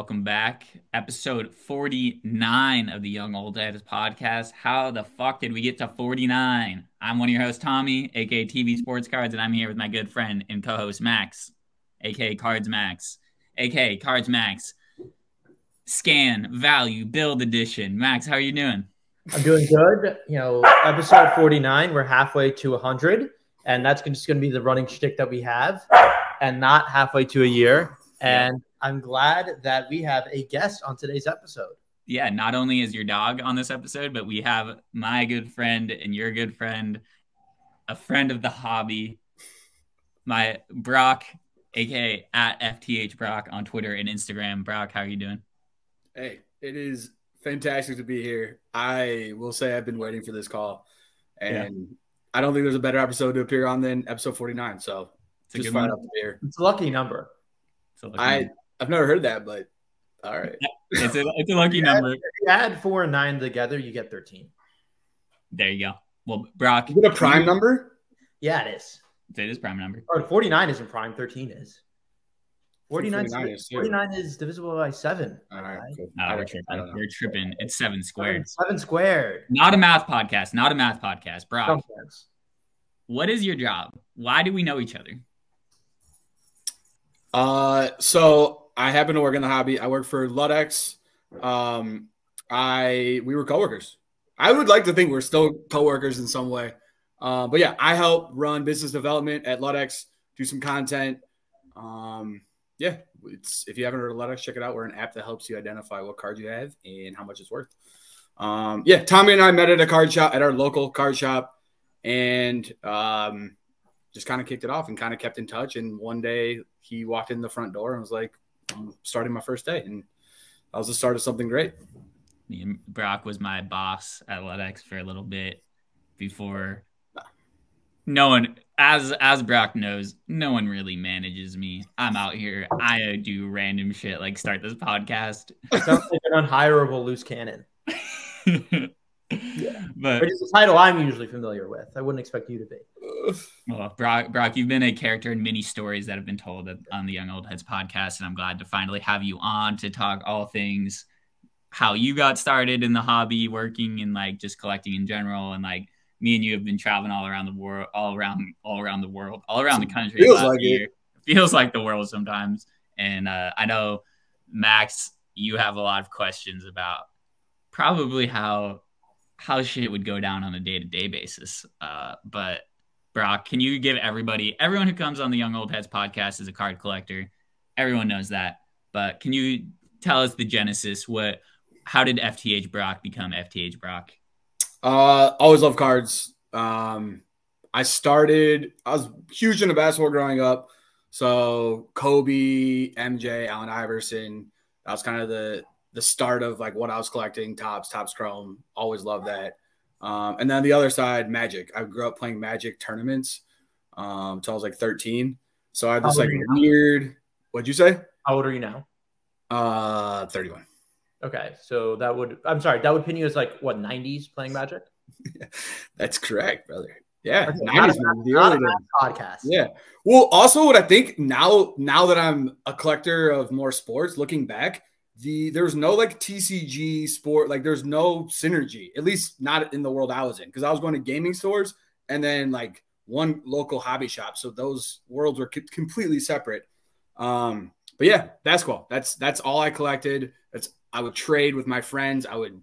welcome back. Episode 49 of the Young Old Heads podcast. How the fuck did we get to 49? I'm one of your hosts, Tommy, aka TV Sports Cards, and I'm here with my good friend and co-host Max, aka Cards Max, aka Cards Max. Scan, value, build edition. Max, how are you doing? I'm doing good. Episode 49, we're halfway to 100, and that's just going to be the running shtick that we have, and not halfway to a year. And I'm glad that we have a guest on today's episode. Yeah, not only is your dog on this episode, but we have my good friend and your good friend, a friend of the hobby, my Brock, aka at FTH Brock on Twitter and Instagram. Brock, how are you doing? Hey, it is fantastic to be here. I will say I've been waiting for this call, and I don't think there's a better episode to appear on than episode 49. So it's just fired up to be here. It's a lucky number. I've never heard that, but all right. It's a lucky number. If you add 4 and 9 together, you get 13. There you go. Well, Brock. Is it a prime number? Yeah, it is. It is prime number. Or 49 isn't prime, 13 is. 49 is divisible by 7. All right. Cool. No, we're tripping. It's 7 squared. 7 squared. Not a math podcast. Brock, what is your job? Why do we know each other? So I happen to work in the hobby. I work for Ludex. We were coworkers. I would like to think we're still coworkers in some way. But yeah, I help run business development at Ludex, do some content. If you haven't heard of Ludex, check it out. We're an app that helps you identify what card you have and how much it's worth. Tommy and I met at a card shop, at our local card shop, and just kind of kicked it off and kind of kept in touch. And one day he walked in the front door and was like, I'm starting my first day. And that was the start of something great. Brock was my boss at Ludex for a little bit before. No one, as Brock knows, no one really manages me. I'm out here. I do random shit like start this podcast. Sounds like an unhireable loose cannon. Yeah. But which is a title I'm usually familiar with. I wouldn't expect you to be. Well, Brock, you've been a character in many stories that have been told on the Young Old Heads podcast, and I'm glad to finally have you on to talk all things how you got started in the hobby, working and like just collecting in general, and like me and you have been traveling all around the world, all around the country. Feels like the world sometimes. And I know, Max, you have a lot of questions about probably how shit would go down on a day-to-day basis. But Brock, can you give everyone who comes on the Young Old Heads podcast is a card collector. Everyone knows that. But can you tell us the genesis? How did FTH Brock become FTH Brock? Always loved cards. I was huge into basketball growing up. So Kobe, MJ, Allen Iverson, that was kind of the start of like what I was collecting. Topps Chrome. Always loved that. And then the other side, Magic. I grew up playing Magic tournaments until I was like 13. So I had this like weird. What'd you say? How old are you now? 31. Okay, so that would pin you as like what, 90s playing Magic? That's correct, brother. Yeah, okay, 90s not a podcast. Yeah. Well, also what I think now that I'm a collector of more sports, looking back, there's no like TCG sport, like there's no synergy, at least not in the world I was in, because I was going to gaming stores and then like one local hobby shop, so those worlds were completely separate. But yeah, basketball. That's all I collected. I would trade with my friends. I would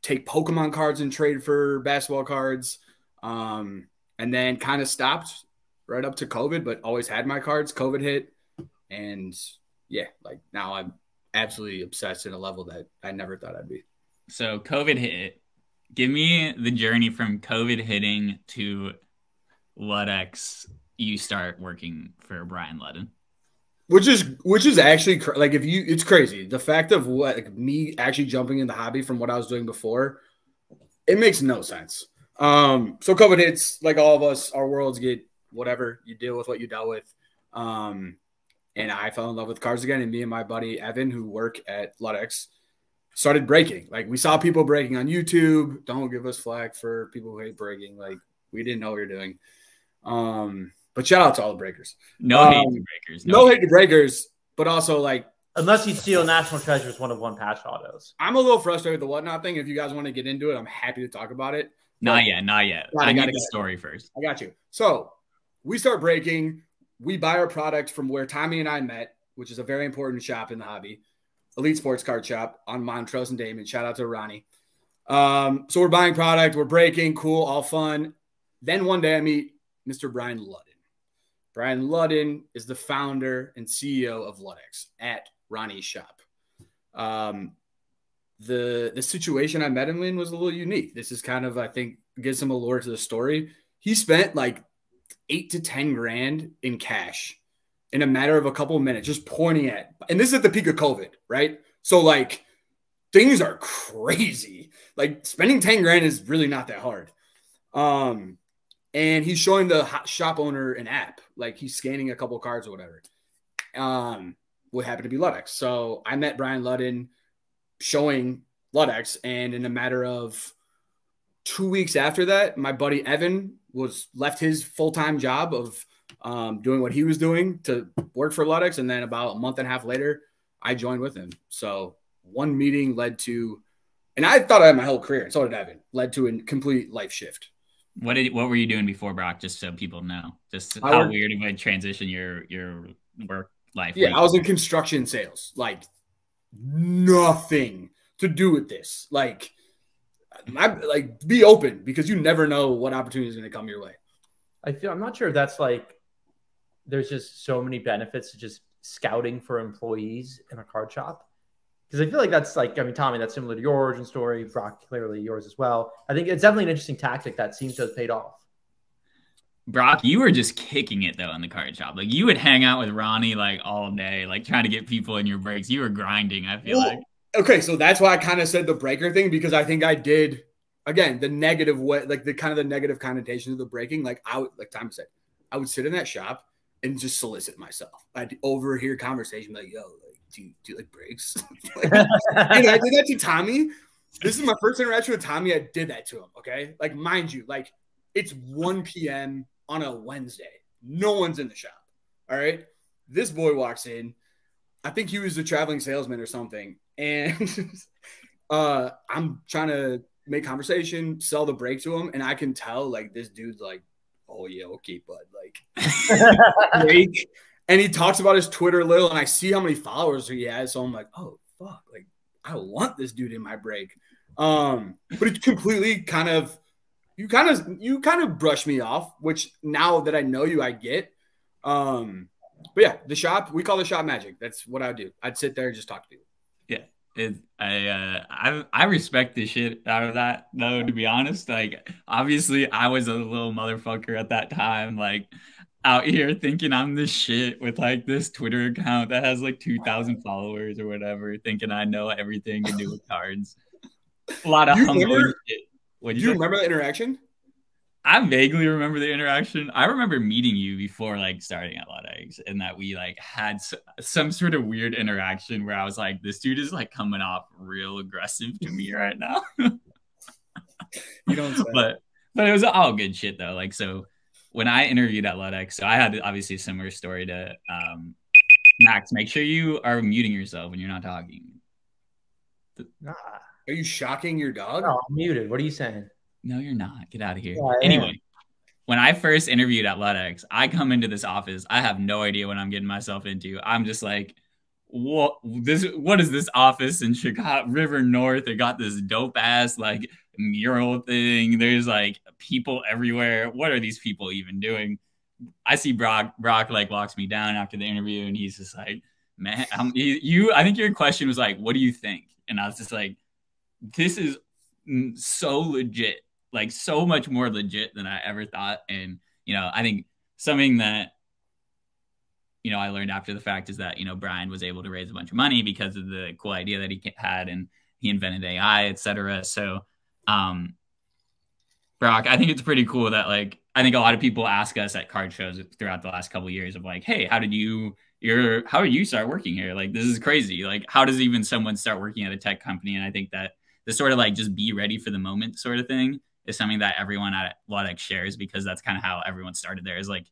take Pokemon cards and trade for basketball cards. And then kind of stopped right up to COVID, but always had my cards. COVID hit. And yeah, like now I'm absolutely obsessed at a level that I never thought I'd be. So COVID hit. Give me the journey from COVID hitting to Ludex. You start working for Brian Ludden. Which is actually like it's crazy. The fact of me actually jumping in the hobby from what I was doing before, it makes no sense. So COVID hits, like all of us, our worlds get whatever, you deal with what you dealt with. And I fell in love with cards again. And me and my buddy Evan, who work at Ludex, started breaking. Like we saw people breaking on YouTube. Don't give us flack for people who hate breaking. Like we didn't know what we were doing. But shout out to all the breakers. No hate to breakers. No hate to breakers, but also like Unless you steal National Treasure's one-of-one patch autos. I'm a little frustrated with the whatnot thing. If you guys want to get into it, I'm happy to talk about it. Not yet. I need the story first. I got you. So we start breaking. We buy our product from where Tommy and I met, which is a very important shop in the hobby, Elite Sports Card Shop on Montrose and Damon. Shout out to Ronnie. So we're buying product. We're breaking. Cool. All fun. Then one day I meet Mr. Brian Ludden. Brian Ludden is the founder and CEO of Ludex at Ronnie's shop. The situation I met him in was a little unique. This is kind of, I think, gives some allure to the story. He spent like 8 to 10 grand in cash in a matter of a couple of minutes, just pointing at, and this is at the peak of COVID, right? So like things are crazy. Like spending 10 grand is really not that hard. And he's showing the shop owner an app, like he's scanning a couple cards or whatever. What happened to be Ludex. So I met Brian Ludden showing Ludex, and in a matter of 2 weeks after that, my buddy Evan left his full-time job of doing what he was doing to work for Ludex, and then about a month and a half later, I joined with him. So one meeting led to, and I thought I had my whole career, and so did Evan, led to a complete life shift. What were you doing before, Brock? Just so people know, just how weird of a transition your work life. Yeah, I was in construction sales, like nothing to do with this. Like be open because you never know what opportunity is going to come your way. I'm not sure if that's like, there's just so many benefits to just scouting for employees in a card shop. Because I feel like that's like, I mean, Tommy, that's similar to your origin story. Brock, clearly yours as well. I think it's definitely an interesting tactic that seems to have paid off. Brock, you were just kicking it though in the card shop. Like you would hang out with Ronnie like all day, like trying to get people in your breaks. You were grinding, I feel like. Okay, so that's why I kind of said the breaker thing, because I think I did, again, the negative way, like the kind of the negative connotation of the breaking. Like like Tommy said, I would sit in that shop and just solicit myself. I'd overhear conversation like, yo, like, do you like breaks? Like, and I did that to Tommy. This is my first interaction with Tommy. I did that to him. Okay. Like, mind you, like it's 1 p.m. on a Wednesday. No one's in the shop. All right. This boy walks in. I think he was a traveling salesman or something. And I'm trying to make conversation, sell the break to him. And I can tell like this dude's like, oh yeah, okay, bud. Like break. And he talks about his Twitter a little, and I see how many followers he has. So I'm like, oh fuck, like I want this dude in my break. But it's completely kind of you kind of brush me off, which now that I know you, I get. But yeah, the shop, we call the shop magic. That's what I would do. I'd sit there and just talk to people. Yeah. I respect the shit out of that though, to be honest. Like obviously I was a little motherfucker at that time, like out here thinking I'm the shit with like this Twitter account that has like 2,000 followers or whatever, thinking I know everything to do with cards. A lot of humbling shit. Do you remember the interaction? I vaguely remember the interaction. I remember meeting you before like starting at Ludex, and that we like had some sort of weird interaction where I was like, this dude is like coming off real aggressive to me right now. You don't say. But it was all good shit though. Like, so when I interviewed at Ludex, so I had obviously a similar story to Max. Make sure you are muting yourself when you're not talking. Are you shocking your dog? No, I'm muted. What are you saying? No, you're not. Get out of here. Yeah, anyway, when I first interviewed at Ludex, I come into this office. I have no idea what I'm getting myself into. I'm just like, what is this office in Chicago River North? It got this dope ass like mural thing. There's like people everywhere. What are these people even doing? I see Brock like walks me down after the interview, and he's just like, man, I think your question was like, what do you think? And I was just like, this is so legit, like so much more legit than I ever thought. And, I think something that, I learned after the fact is that, Brian was able to raise a bunch of money because of the cool idea that he had, and he invented AI, etc. So, Brock, I think it's pretty cool that like, I think a lot of people ask us at card shows throughout the last couple of years of like, hey, how did you start working here? Like, this is crazy. Like, how does even someone start working at a tech company? And I think that the sort of like just be ready for the moment sort of thing is something that everyone at Ludex shares, because that's kind of how everyone started there. Is like,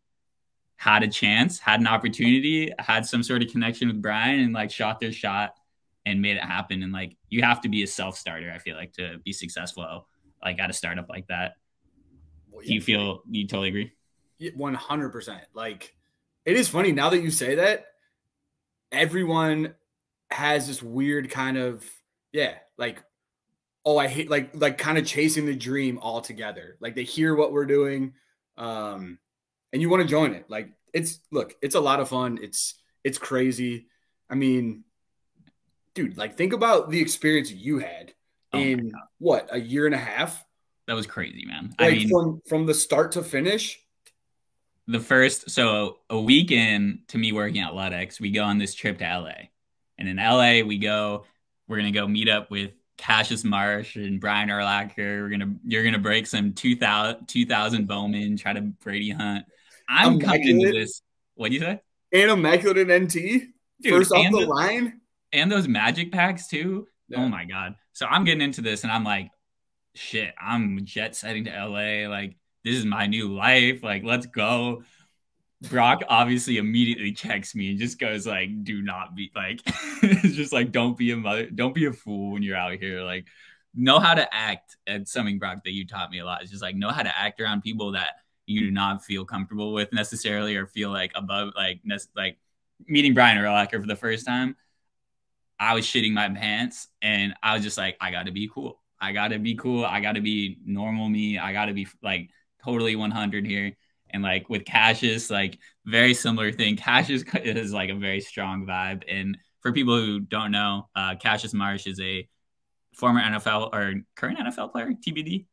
had a chance, had an opportunity, had some sort of connection with Brian, and like shot their shot and made it happen. And like you have to be a self-starter, I feel like, to be successful like at a startup like that. Well, Do you totally agree? 100%. Like, it is funny now that you say that. Everyone has this weird kind of, like, oh, I hate like kind of chasing the dream altogether. Like they hear what we're doing, and you want to join it. Like it's a lot of fun. It's crazy. I mean, dude, like think about the experience you had in what, a year and a half. That was crazy, man. Like, I mean, from the start to finish. So a week in to me working at Ludex, we go on this trip to LA. And in LA, we're going to go meet up with Cassius Marsh and Brian Urlacher. You're going to break some 2000 Bowman, try to Brady hunt. I'm coming into this. What do you say? And Immaculate NT. Dude, first off the line. And those magic packs too. Yeah. Oh my God. So I'm getting into this and I'm like, shit, I'm jet setting to LA. Like, this is my new life. Like, let's go. Brock obviously immediately checks me and just goes like, do not be like, it's just like, don't be a fool when you're out here. Like, know how to act. At something, Brock, that you taught me a lot. It's just like, know how to act around people that you do not feel comfortable with necessarily, or feel like above, like meeting Brian Urlacher for the first time. I was shitting my pants and I was just like, I got to be cool. I got to be cool. I got to be normal me. I got to be like totally 100 here. And like with Cassius, like very similar thing. Cassius is like a very strong vibe. And for people who don't know, Cassius Marsh is a former NFL or current NFL player, TBD.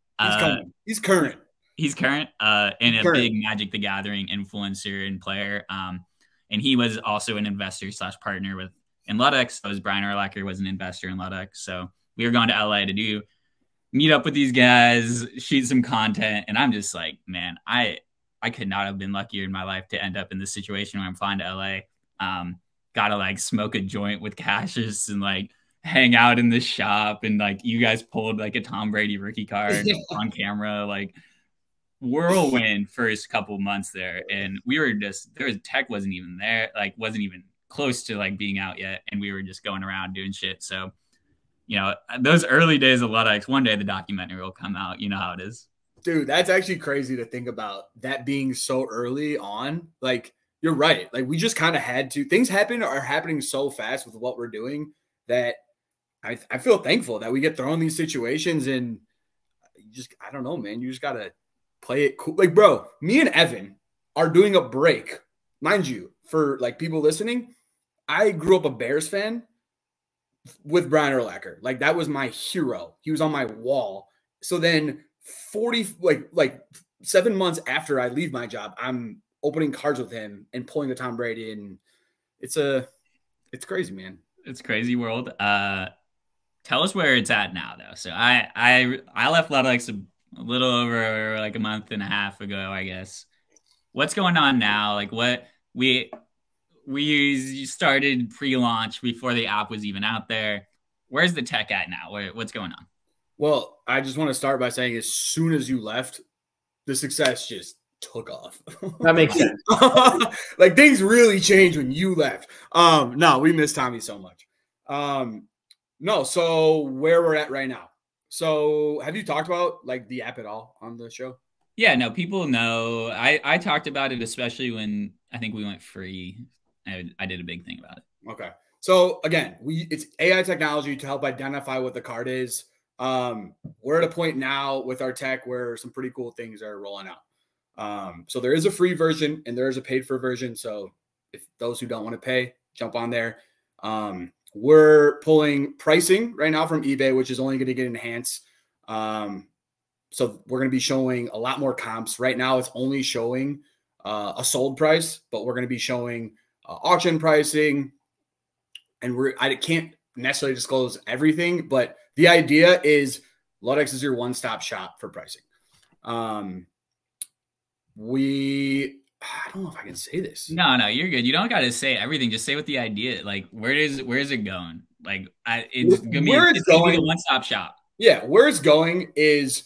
He's current. He's current and a big Magic the Gathering influencer and player. And he was also an investor / partner in Ludex. So Brian Urlacher was an investor in Ludex. So we were going to LA to meet up with these guys, shoot some content. And I'm just like, man, I could not have been luckier in my life to end up in this situation where I'm flying to LA. Gotta like smoke a joint with Cassius and like hang out in the shop. And like you guys pulled like a Tom Brady rookie card on camera, like whirlwind first couple months there. And we were tech wasn't even there, like wasn't even close to like being out yet. And we were just going around doing shit. So, you know, those early days of Ludex, one day the documentary will come out. You know how it is. Dude, that's actually crazy to think about, that being so early on. Like, you're right. Like, we just kind of had to. Things are happening so fast with what we're doing that I feel thankful that we get thrown in these situations. And I don't know, man. You just got to play it cool. Like, bro, me and Evan are doing a break. Mind you, for like people listening, I grew up a Bears fan with Brian Urlacher. Like, that was my hero. He was on my wall. So then 7 months after I leave my job, I'm opening cards with him and pulling the Tom Brady, and it's crazy, man. It's crazy world. Tell us where it's at now, though. So I left Ludex a little over like a month and a half ago, I guess. What's going on now? Like, what we started pre-launch before the app was even out there. Where's the tech at now? What's going on? Well, I just want to start by saying, as soon as you left, the success just took off. That makes sense. Like, things really changed when you left. No, we miss Tommy so much. No, so where we're at right now. So have you talked about like the app at all on the show? Yeah, no, people know. I talked about it, especially when I think we went free. I did a big thing about it. Okay. So again, it's AI technology to help identify what the card is. We're at a point now with our tech where some pretty cool things are rolling out. So there is a free version and there is a paid for version. So if those who don't want to pay, jump on there. We're pulling pricing right now from eBay, which is only going to get enhanced. So we're going to be showing a lot more comps. Right now, it's only showing a sold price, but we're going to be showing auction pricing. And I can't necessarily disclose everything, but the idea is Ludex is your one-stop shop for pricing. I don't know if I can say this. No, you're good. You don't got to say everything. Just say what the idea. Like, where is it going? Like, it's going to be a one-stop shop. Yeah, where it's going is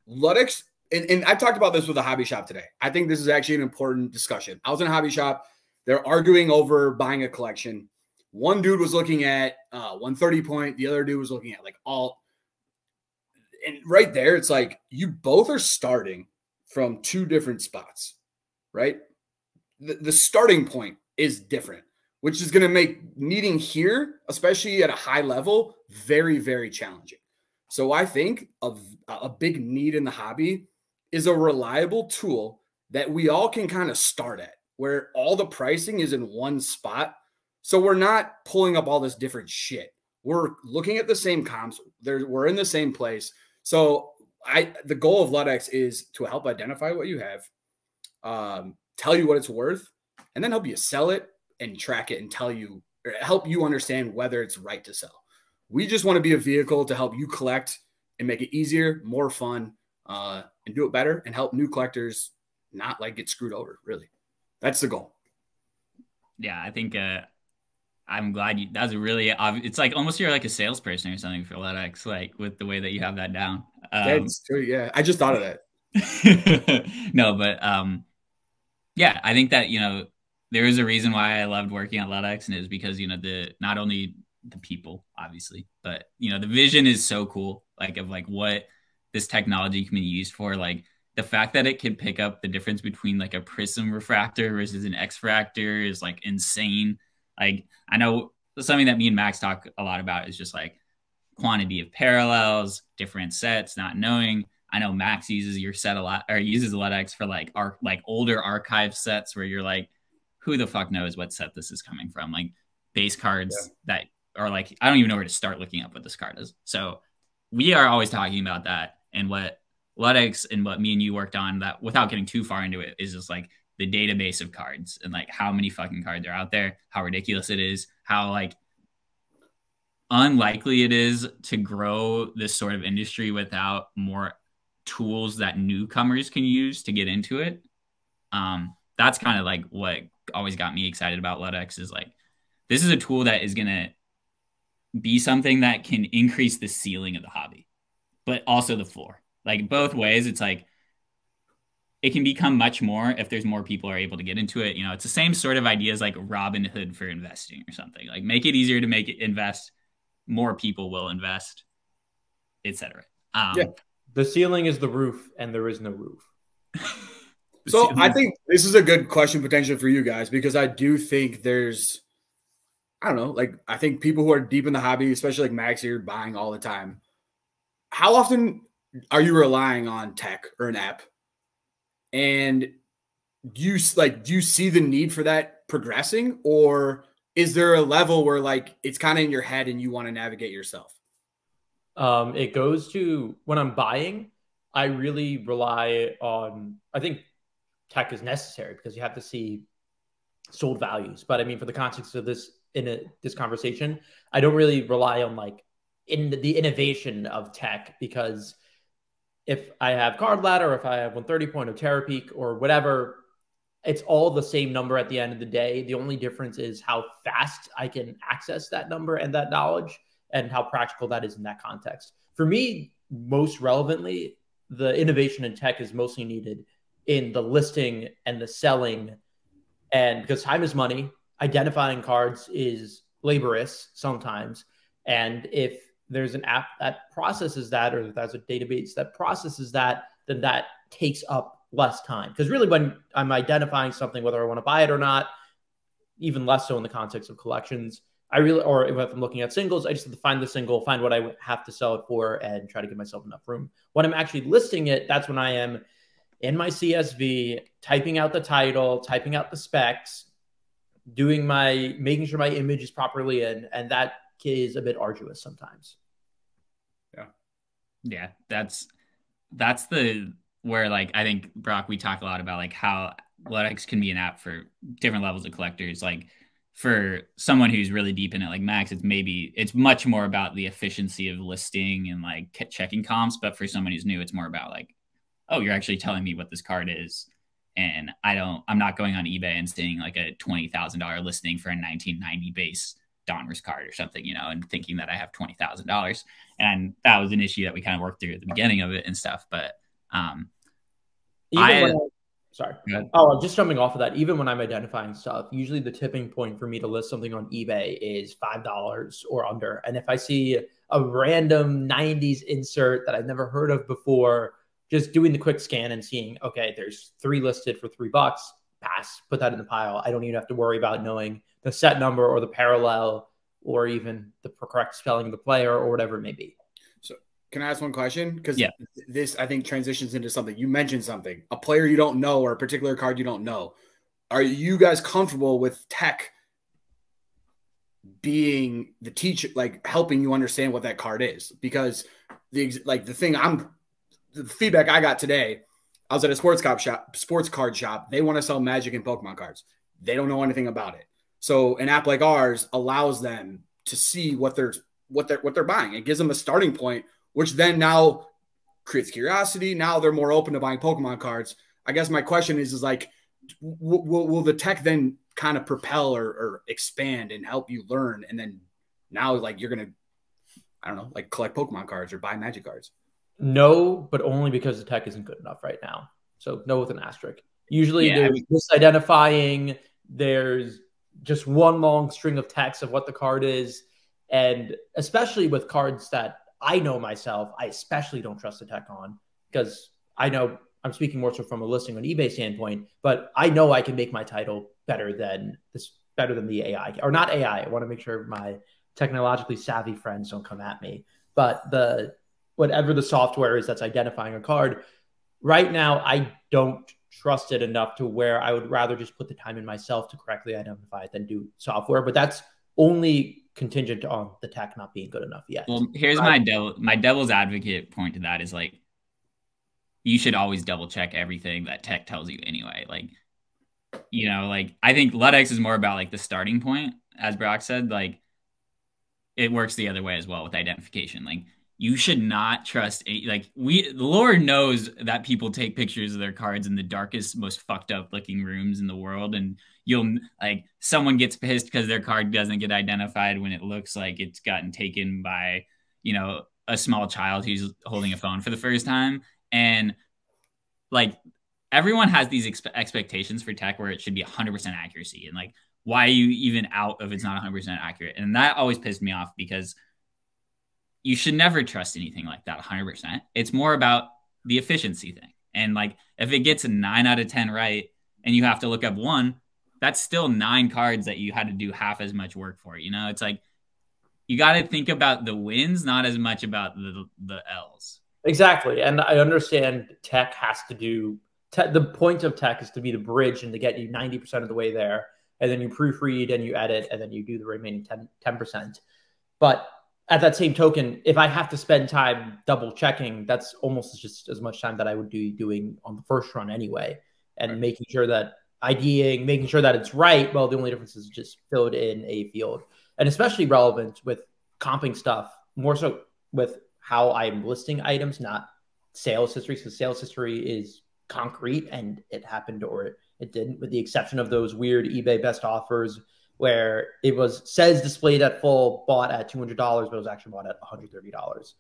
Ludex and I talked about this with a hobby shop today. I think this is actually an important discussion. I was in a hobby shop. They're arguing over buying a collection. One dude was looking at 130 point. The other dude was looking at like alt. And right there, it's like you both are starting from two different spots, right? The starting point is different, which is going to make meeting here, especially at a high level, very, very challenging. So I think a big need in the hobby is a reliable tool that we all can kind of start at, where all the pricing is in one spot. So we're not pulling up all this different shit. We're looking at the same comps. We're in the same place. So the goal of Ludex is to help identify what you have, tell you what it's worth, and then help you sell it and track it and tell you, or help you understand whether it's right to sell. We just want to be a vehicle to help you collect and make it easier, more fun, and do it better and help new collectors not like get screwed over. Really, that's the goal. Yeah, I think I'm glad you. That's a really. It's like almost you're like a salesperson or something for Ludex, like with the way that you have that down. That's true. Yeah, I just thought of that. No, but yeah, I think that there is a reason why I loved working at Ludex, and it was because not only the people, obviously, but the vision is so cool, like of like what this technology can be used for, like the fact that it can pick up the difference between like a prism refractor versus an X refractor is like insane. Like I know something that me and Max talk a lot about is just like quantity of parallels, different sets, not knowing. I know Max uses your set a lot, or uses Ludex for like older archive sets where you're like, who the fuck knows what set this is coming from? Like base cards that are like, I don't even know where to start looking up what this card is. So we are always talking about that, and what Ludex and what me and you worked on, that without getting too far into it, is just like the database of cards and like how many fucking cards are out there, how ridiculous it is, how like unlikely it is to grow this sort of industry without more tools that newcomers can use to get into it. That's kind of like what always got me excited about Ludex, is like, this is a tool that is going to be something that can increase the ceiling of the hobby, but also the floor. Like both ways, it's like, it can become much more if there's more people are able to get into it. It's the same sort of idea as like Robinhood for investing or something. Like make it easier to make it invest, more people will invest, etc. Yeah. The ceiling is the roof, and there is no roof. So I think this is a good question potentially for you guys, because I do think there's, I don't know, like I think people who are deep in the hobby, especially like Max here, buying all the time. How often are you relying on tech or an app? And do you see the need for that progressing, or is there a level where like it's kind of in your head and you want to navigate yourself? It goes to when I'm buying, I really rely on, I think tech is necessary because you have to see sold values. But I mean, for the context of this, this conversation, I don't really rely on like in the innovation of tech, because if I have card ladder, or if I have 130 point of Terra Peak or whatever, it's all the same number at the end of the day. The only difference is how fast I can access that number and that knowledge, and how practical that is in that context. For me, most relevantly, the innovation in tech is mostly needed in the listing and the selling. And because time is money, identifying cards is laborious sometimes. And if there's an app that processes that, or if there's a database that processes that, then that takes up less time. Because really when I'm identifying something, whether I want to buy it or not, even less so in the context of collections, or if I'm looking at singles, I just have to find the single, find what I have to sell it for, and try to give myself enough room. When I'm actually listing it, that's when I am in my CSV, typing out the title, typing out the specs, making sure my image is properly in, and that is a bit arduous sometimes. Yeah, that's where like I think, Brock, we talk a lot about like how Ludex can be an app for different levels of collectors. Like for someone who's really deep in it, like Max, it's much more about the efficiency of listing and like checking comps. But for someone who's new, it's more about like, oh, you're actually telling me what this card is, and I'm not going on eBay and seeing like a $20,000 listing for a 1990 base Donruss card or something, and thinking that I have $20,000. And that was an issue that we kind of worked through at the beginning of it and stuff. But Even when sorry. Good. Oh, I'm just jumping off of that. Even when I'm identifying stuff, usually the tipping point for me to list something on eBay is $5 or under. And if I see a random 90s insert that I've never heard of before, just doing the quick scan and seeing, okay, there's 3 listed for $3, pass, put that in the pile. I don't even have to worry about knowing the set number or the parallel or even the correct spelling of the player or whatever it may be. So can I ask one question? Because yeah. this, I think, transitions into something. You mentioned something, a player you don't know or a particular card you don't know. Are you guys comfortable with tech being the teacher, like helping you understand what that card is? Because the feedback I got today, I was at a sports card shop. They want to sell Magic and Pokemon cards. They don't know anything about it. So an app like ours allows them to see what they're buying. It gives them a starting point, which then now creates curiosity. Now they're more open to buying Pokemon cards. I guess my question is like, will the tech then kind of propel or expand and help you learn? And then now, like, you're going to, I don't know, like collect Pokemon cards or buy Magic cards? No, but only because the tech isn't good enough right now. So no with an asterisk. Usually there's misidentifying. There's just one long string of text of what the card is. And especially with cards that I know myself, I especially don't trust the tech on, because I know I'm speaking more so from a listing on eBay standpoint, but I know I can make my title better than the AI, or not AI. I want to make sure my technologically savvy friends don't come at me, but whatever the software is that's identifying a card right now, I don't trust it enough to where I would rather just put the time in myself to correctly identify it than do software. But that's only contingent on the tech not being good enough yet. Well, here's my devil's advocate point to that is, like, you should always double check everything that tech tells you anyway. Like, you know, like, I think Ludex is more about like the starting point, as Brock said. Like, it works the other way as well with identification. Like, you should not trust the Lord knows that people take pictures of their cards in the darkest, most fucked up looking rooms in the world, and someone gets pissed because their card doesn't get identified when it looks like it's gotten taken by, you know, a small child who's holding a phone for the first time. And like, everyone has these expectations for tech where it should be 100% accuracy, and like, why are you even out if it's not 100% accurate? And that always pissed me off, because you should never trust anything like that 100%. It's more about the efficiency thing. And like, if it gets a 9 out of 10 right and you have to look up 1, that's still 9 cards that you had to do half as much work for. You know, it's like, you got to think about the wins, not as much about the L's. Exactly. And I understand tech has to do, the point of tech is to be the bridge and to get you 90% of the way there. And then you proofread and you edit and then you do the remaining 10%. But at that same token, if I have to spend time double checking, that's almost just as much time that I would be doing on the first run anyway. And making sure that making sure that it's right. Well, the only difference is just filled in a field. And especially relevant with comping stuff, more so with how I'm listing items, not sales history, because sales history is concrete and it happened or it didn't, with the exception of those weird eBay best offers where it says displayed at full, bought at $200, but it was actually bought at $130.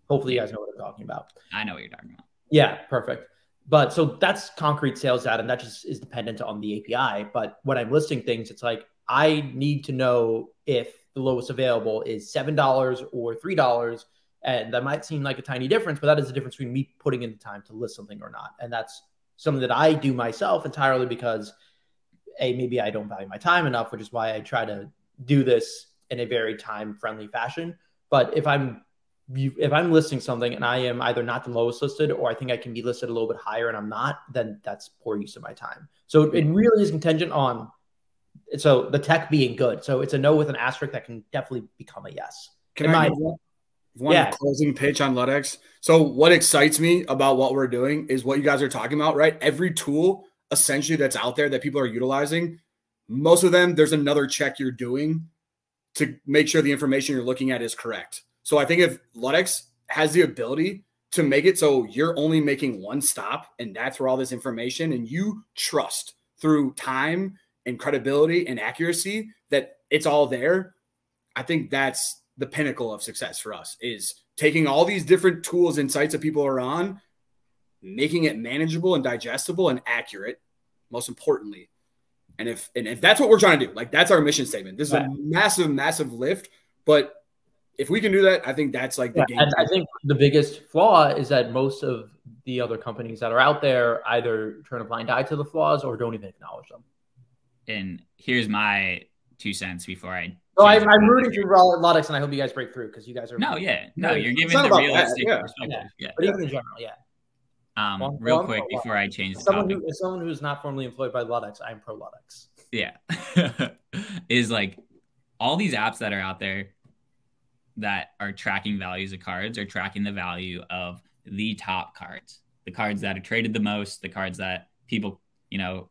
Hopefully you guys know what I'm talking about. I know what you're talking about. Yeah, perfect. But so that's concrete sales data, and that just is dependent on the API. But when I'm listing things, it's like, I need to know if the lowest available is $7 or $3. And that might seem like a tiny difference, but that is the difference between me putting in the time to list something or not. And that's something that I do myself entirely because maybe I don't value my time enough, which is why I try to do this in a very time-friendly fashion. But if I'm listing something and I am either not the lowest listed or I think I can be listed a little bit higher and I'm not, then that's poor use of my time. So it really is contingent on the tech being good. So it's a no with an asterisk that can definitely become a yes. Can I one closing pitch on Ludex? So what excites me about what we're doing is what you guys are talking about, right? Every tool essentially that's out there that people are utilizing, most of them, there's another check you're doing to make sure the information you're looking at is correct. So I think if Ludex has the ability to make it so you're only making one stop and that's where all this information, and you trust through time and credibility and accuracy that it's all there, I think that's the pinnacle of success for us, is taking all these different tools and sites that people are on, making it manageable and digestible and accurate, most importantly. And if that's what we're trying to do, like that's our mission statement. This is a massive, massive lift, but if we can do that, I think that's like the game. And I think the biggest flaw is that most of the other companies that are out there either turn a blind eye to the flaws or don't even acknowledge them. And here's my 2 cents before I. So I'm rooting for Ludex, and I hope you guys break through because you guys are. No, you're giving the realistic perspective. Yeah. But even in general, real quick before I change the topic. As someone who's not formally employed by Ludex, I'm pro Ludex. Yeah, is like all these apps that are out there that are tracking values of cards are tracking the value of the top cards, the cards that are traded the most, the cards that people,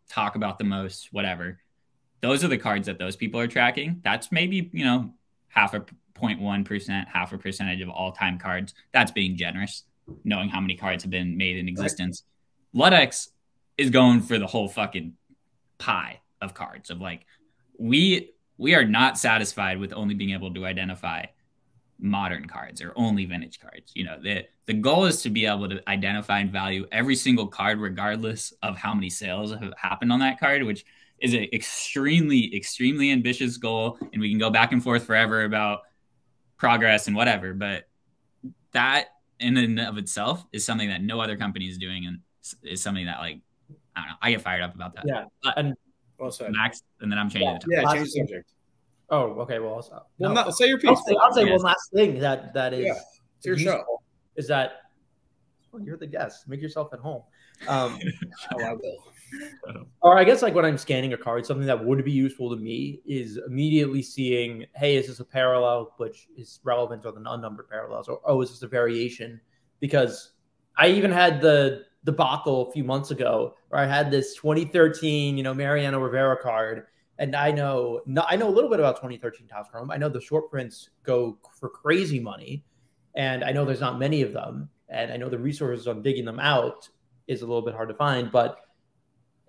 talk about the most, whatever. Those are the cards that those people are tracking. That's maybe, 0.1%, half a percentage of all time cards. That's being generous, knowing how many cards have been made in existence. Ludex is going for the whole fucking pie of cards of like, we are not satisfied with only being able to identify modern cards or only vintage cards. The goal is to be able to identify and value every single card regardless of how many sales have happened on that card, which is an extremely, extremely ambitious goal. And we can go back and forth forever about progress and whatever, but that in and of itself is something that no other company is doing, and is something that, like, I don't know, I get fired up about that. Yeah. And well said. Max, and then I'm changing the topic. Yeah, change the subject. Oh, okay. Well, say your piece. I'll say one last thing that is it's your show. Is that you're the guest. Make yourself at home. I will. Or I guess like when I'm scanning a card, something that would be useful to me is immediately seeing, hey, is this a parallel which is relevant or the unnumbered parallels, or is this a variation? Because I even had the debacle a few months ago where I had this 2013, Mariano Rivera card. And I know a little bit about 2013 Topps Chrome. I know the short prints go for crazy money, and I know there's not many of them. And I know the resources on digging them out is a little bit hard to find. But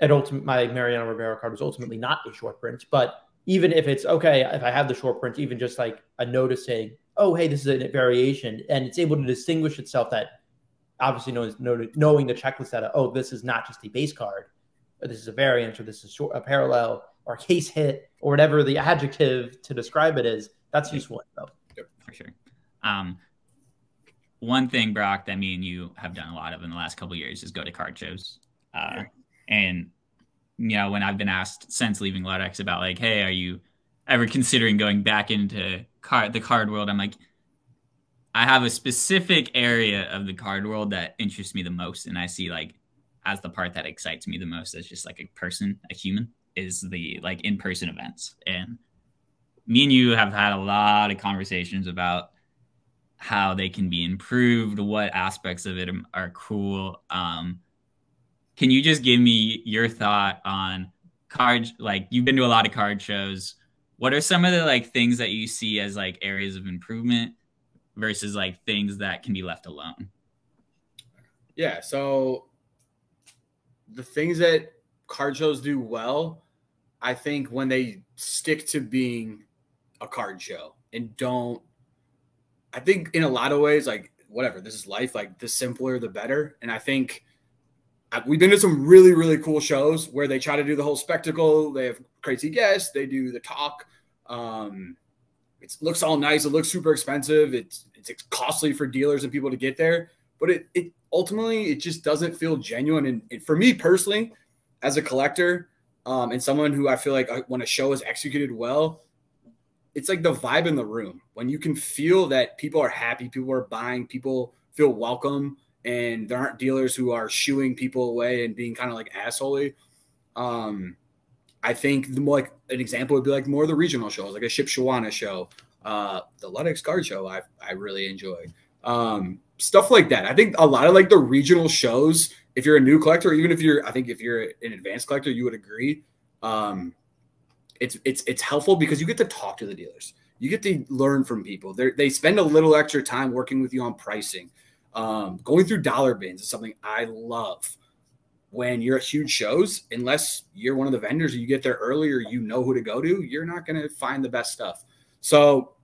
my Mariano Rivera card was ultimately not a short print. But even if it's okay, if I have the short print, even just like a notice saying, oh, hey, this is a variation, and it's able to distinguish itself, that obviously knowing the checklist that, oh, this is not just a base card, or this is a variant, or this is a parallel, or case hit, or whatever the adjective to describe it is, that's useful though. Yep, for sure. One thing, Brock, that me and you have done a lot of in the last couple of years is go to card shows. And, when I've been asked since leaving Ludex about like, hey, are you ever considering going back into the card world? I'm like, I have a specific area of the card world that interests me the most. And I see like as the part that excites me the most as just like a human, is the like in-person events. And me and you have had a lot of conversations about how they can be improved, what aspects of it are cool. Can you just give me your thought on cards? Like, you've been to a lot of card shows. What are some of the like things that you see as like areas of improvement versus like things that can be left alone? Yeah. So the things that card shows do well, I think when they stick to being a card show and I think in a lot of ways, like, whatever, this is life, like the simpler, the better. And I think we've been to some really, really cool shows where they try to do the whole spectacle. They have crazy guests. They do the talk. It looks all nice. It looks super expensive. It's costly for dealers and people to get there. But it ultimately, it just doesn't feel genuine. And for me personally, as a collector, and someone who I feel like when a show is executed well, it's like the vibe in the room. When you can feel that people are happy, people are buying, people feel welcome, and there aren't dealers who are shooing people away and being kind of like assholey. I think the more like an example would be like more of the regional shows, like a Shipshawana show, the Ludex card show. I really enjoy stuff like that. I think a lot of like the regional shows, if you're a new collector, or even if you're an advanced collector, you would agree. It's helpful because you get to talk to the dealers. You get to learn from people. They spend a little extra time working with you on pricing. Going through dollar bins is something I love. When you're at huge shows, unless you're one of the vendors or you get there early or you know who to go to, you're not going to find the best stuff. So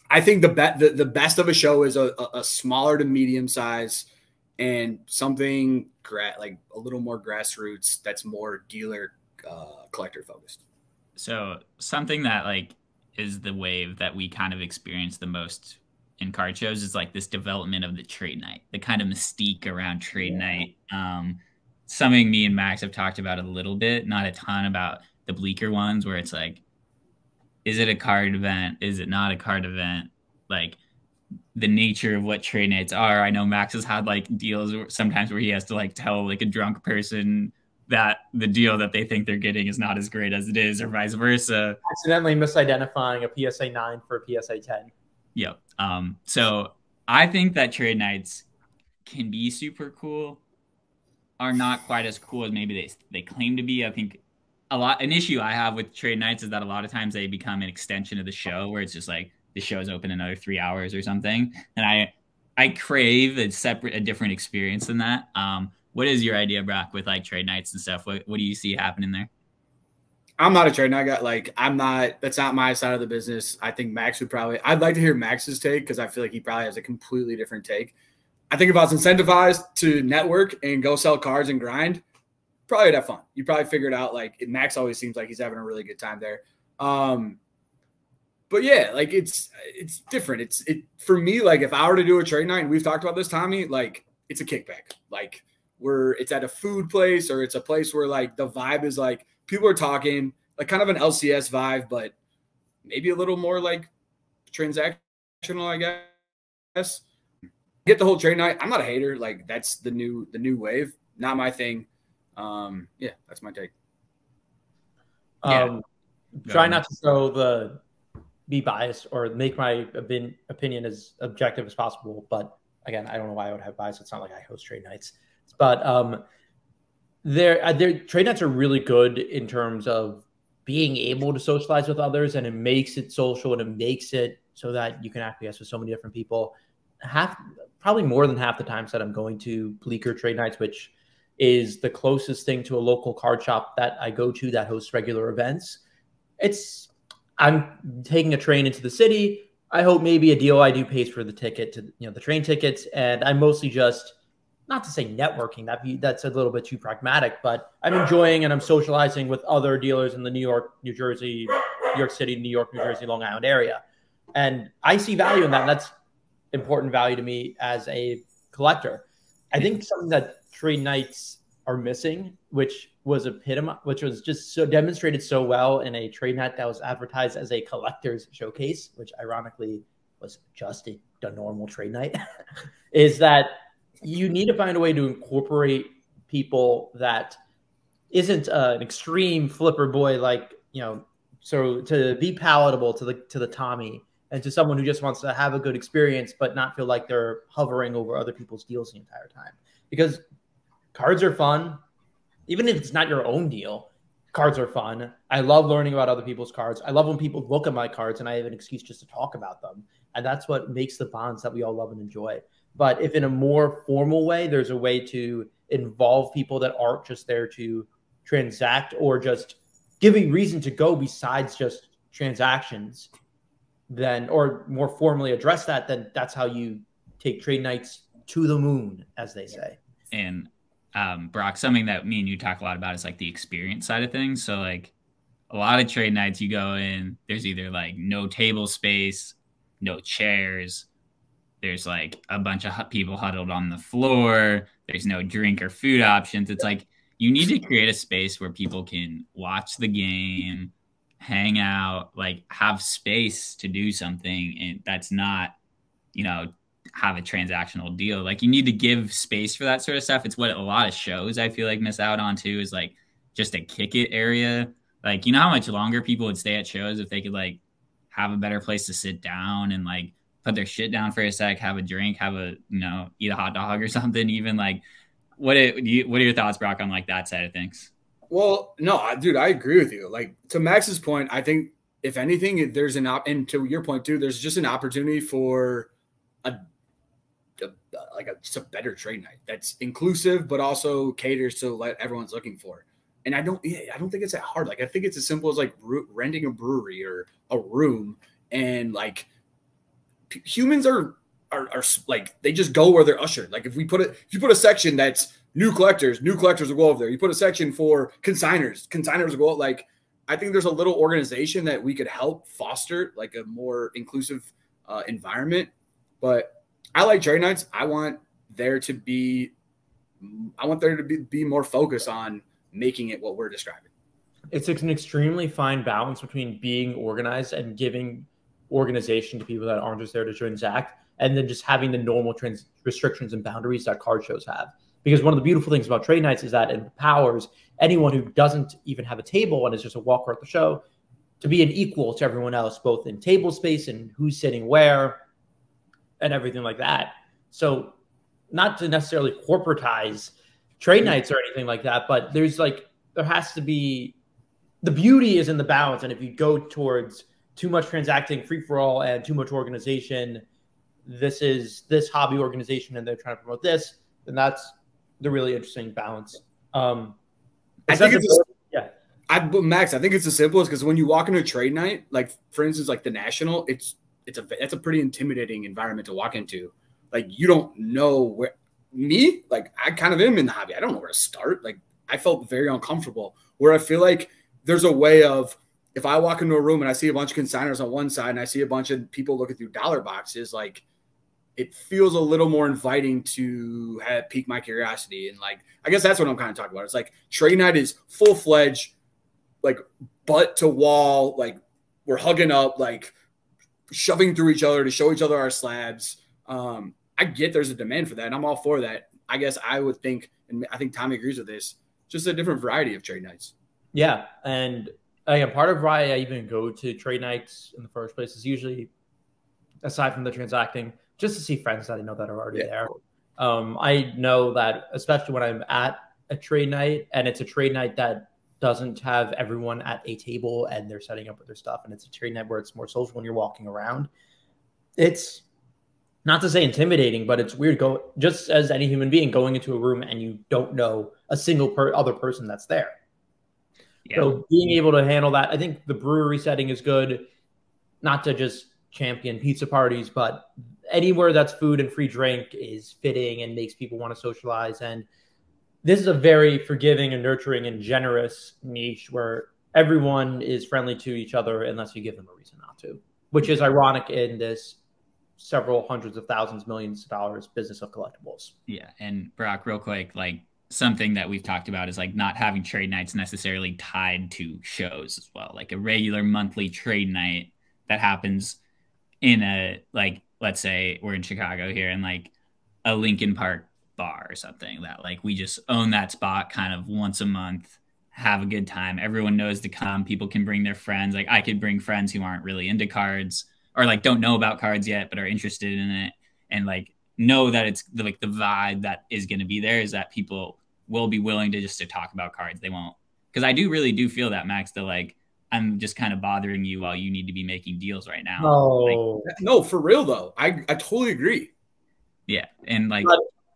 I think the best of a show is a smaller to medium size and something like a little more grassroots that's more dealer collector focused. So something that like is the wave that we kind of experience the most in card shows is like this development of the trade night, the kind of mystique around trade night. Something me and Max have talked about a little bit, not a ton, about the bleaker ones where it's like, is it a card event? Is it not a card event? Like the nature of what trade nights are. I know Max has had like deals sometimes where he has to like tell like a drunk person that the deal that they think they're getting is not as great as it is, or vice versa. Accidentally misidentifying a PSA 9 for a PSA 10. Yep. So I think that trade nights can be super cool, are not quite as cool as maybe they claim to be. I think an issue I have with trade nights is that a lot of times they become an extension of the show, where it's just like the show's open another 3 hours or something. And I crave a different experience than that. What is your idea, Brock, with like trade nights and stuff? What do you see happening there? I'm not a trade night guy. Like that's not my side of the business. I think Max would I'd like to hear Max's take, because I feel like he probably has a completely different take. I think if I was incentivized to network and go sell cards and grind, probably would have fun. You probably figure it out. Like Max always seems like he's having a really good time there. But yeah, like it's different. For me, like if I were to do a trade night, and we've talked about this, Tommy, like it's a kickback. Like it's at a food place, or it's a place where like the vibe is like people are talking, like kind of an LCS vibe, but maybe a little more like transactional, I guess. Get the whole trade night. I'm not a hater. Like that's the new wave. Not my thing. Yeah, that's my take. Try not to be biased or make my opinion as objective as possible. But again, I don't know why I would have bias. It's not like I host trade nights. But their trade nights are really good in terms of being able to socialize with others, and it makes it social, and it makes it so that you can acquiesce with so many different people. Probably more than half the times that I'm going to Bleaker trade nights, which is the closest thing to a local card shop that I go to that hosts regular events. I'm taking a train into the city. I hope maybe a deal I do pays for the ticket to, the train tickets. And I'm mostly just, not to say networking, that's a little bit too pragmatic, but I'm enjoying and I'm socializing with other dealers in the New York, New Jersey, New York City, New York, New Jersey, Long Island area. And I see value in that. And that's important value to me as a collector. I think something that trade nights are missing, which was just so demonstrated so well in a trade night that was advertised as a collector's showcase, which ironically was just a normal trade night, is that you need to find a way to incorporate people that isn't an extreme flipper boy, like, so to be palatable to the Tommy, and to someone who just wants to have a good experience, but not feel like they're hovering over other people's deals the entire time. Because cards are fun. Even if it's not your own deal, cards are fun. I love learning about other people's cards. I love when people look at my cards and I have an excuse just to talk about them. And that's what makes the bonds that we all love and enjoy. But if in a more formal way, there's a way to involve people that aren't just there to transact or just give a reason to go besides just transactions, then, or more formally address that, then that's how you take trade nights to the moon, as they say. And Brock, something that me and you talk a lot about is like the experience side of things. So like a lot of trade nights you go in, there's either like no table space, no chairs, there's like a bunch of people huddled on the floor, there's no drink or food options. It's like you need to create a space where people can watch the game, hang out, like have space to do something, and that's not, have a transactional deal. Like you need to give space for that sort of stuff. It's what a lot of shows I feel like miss out on too, is like just a kick it area. Like, how much longer people would stay at shows if they could like have a better place to sit down and like put their shit down for a sec, have a drink, eat a hot dog or something. Even like, what are your thoughts, Brock, on like that side of things? Well, no, dude, I agree with you. Like to Max's point, I think if anything, there's and to your point too, there's just an opportunity for just a better trade night that's inclusive, but also caters to what everyone's looking for. And I don't think it's that hard. Like I think it's as simple as like renting a brewery or a room, and like humans are are like they just go where they're ushered. Like if you put a section that's new collectors will go over there. You put a section for consigners will go out. Like I think there's a little organization that we could help foster like a more inclusive environment. But I like trade nights. I want there to be more focus on making it what we're describing. It's an extremely fine balance between being organized and giving organization to people that aren't just there to transact, and then just having the normal restrictions and boundaries that card shows have. Because one of the beautiful things about trade nights is that it empowers anyone who doesn't even have a table and is just a walker at the show to be an equal to everyone else, both in table space and who's sitting where and everything like that. So not to necessarily corporatize trade nights or anything like that, but there has to be, the beauty is in the balance. And if you go towards too much transacting, free for all, and too much organization, this hobby organization, and they're trying to promote this, then that's the really interesting balance. I think Max, I think it's the simplest because when you walk into a trade night, like for instance, like the National, that's a pretty intimidating environment to walk into. Like you don't know where like I kind of am in the hobby. I don't know where to start. Like I felt very uncomfortable where I feel like there's a way of, if I walk into a room and I see a bunch of consigners on one side and I see a bunch of people looking through dollar boxes, like it feels a little more inviting to pique my curiosity. And like, I guess that's what I'm kind of talking about. It's like trade night is full-fledged, like butt to wall, like we're hugging up, like shoving through each other to show each other our slabs. I get there's a demand for that, and I'm all for that. I guess I would think, and I think Tommy agrees with this, just a different variety of trade nights. Yeah, and again, part of why I even go to trade nights in the first place is usually, aside from the transacting, just to see friends that I know that are already there. I know that, especially when I'm at a trade night, and it's a trade night that doesn't have everyone at a table and they're setting up with their stuff, and it's a trade night where it's more social when you're walking around. It's not to say intimidating, but it's weird just as any human being going into a room and you don't know a single other person that's there. Yeah. So being able to handle that, I think the brewery setting is good, not to just champion pizza parties, but anywhere that's food and free drink is fitting and makes people want to socialize. And this is a very forgiving and nurturing and generous niche where everyone is friendly to each other unless you give them a reason not to, which is ironic in this several hundreds of thousands, millions of dollars business of collectibles. Yeah. And Brock, real quick, like something that we've talked about is like not having trade nights necessarily tied to shows as well. Like a regular monthly trade night that happens in a, like, let's say we're in Chicago here and like a Lincoln Park bar or something that like we just own that spot kind of once a month, have a good time. Everyone knows to come. People can bring their friends. Like I could bring friends who aren't really into cards or like don't know about cards yet, but are interested in it. And like know that it's like the vibe that is going to be there is that people will be willing to talk about cards. They won't. Cause I really do feel that, Max, that like, I'm just kind of bothering you while you need to be making deals right now. Oh, like, no, for real though. I totally agree. Yeah. And like,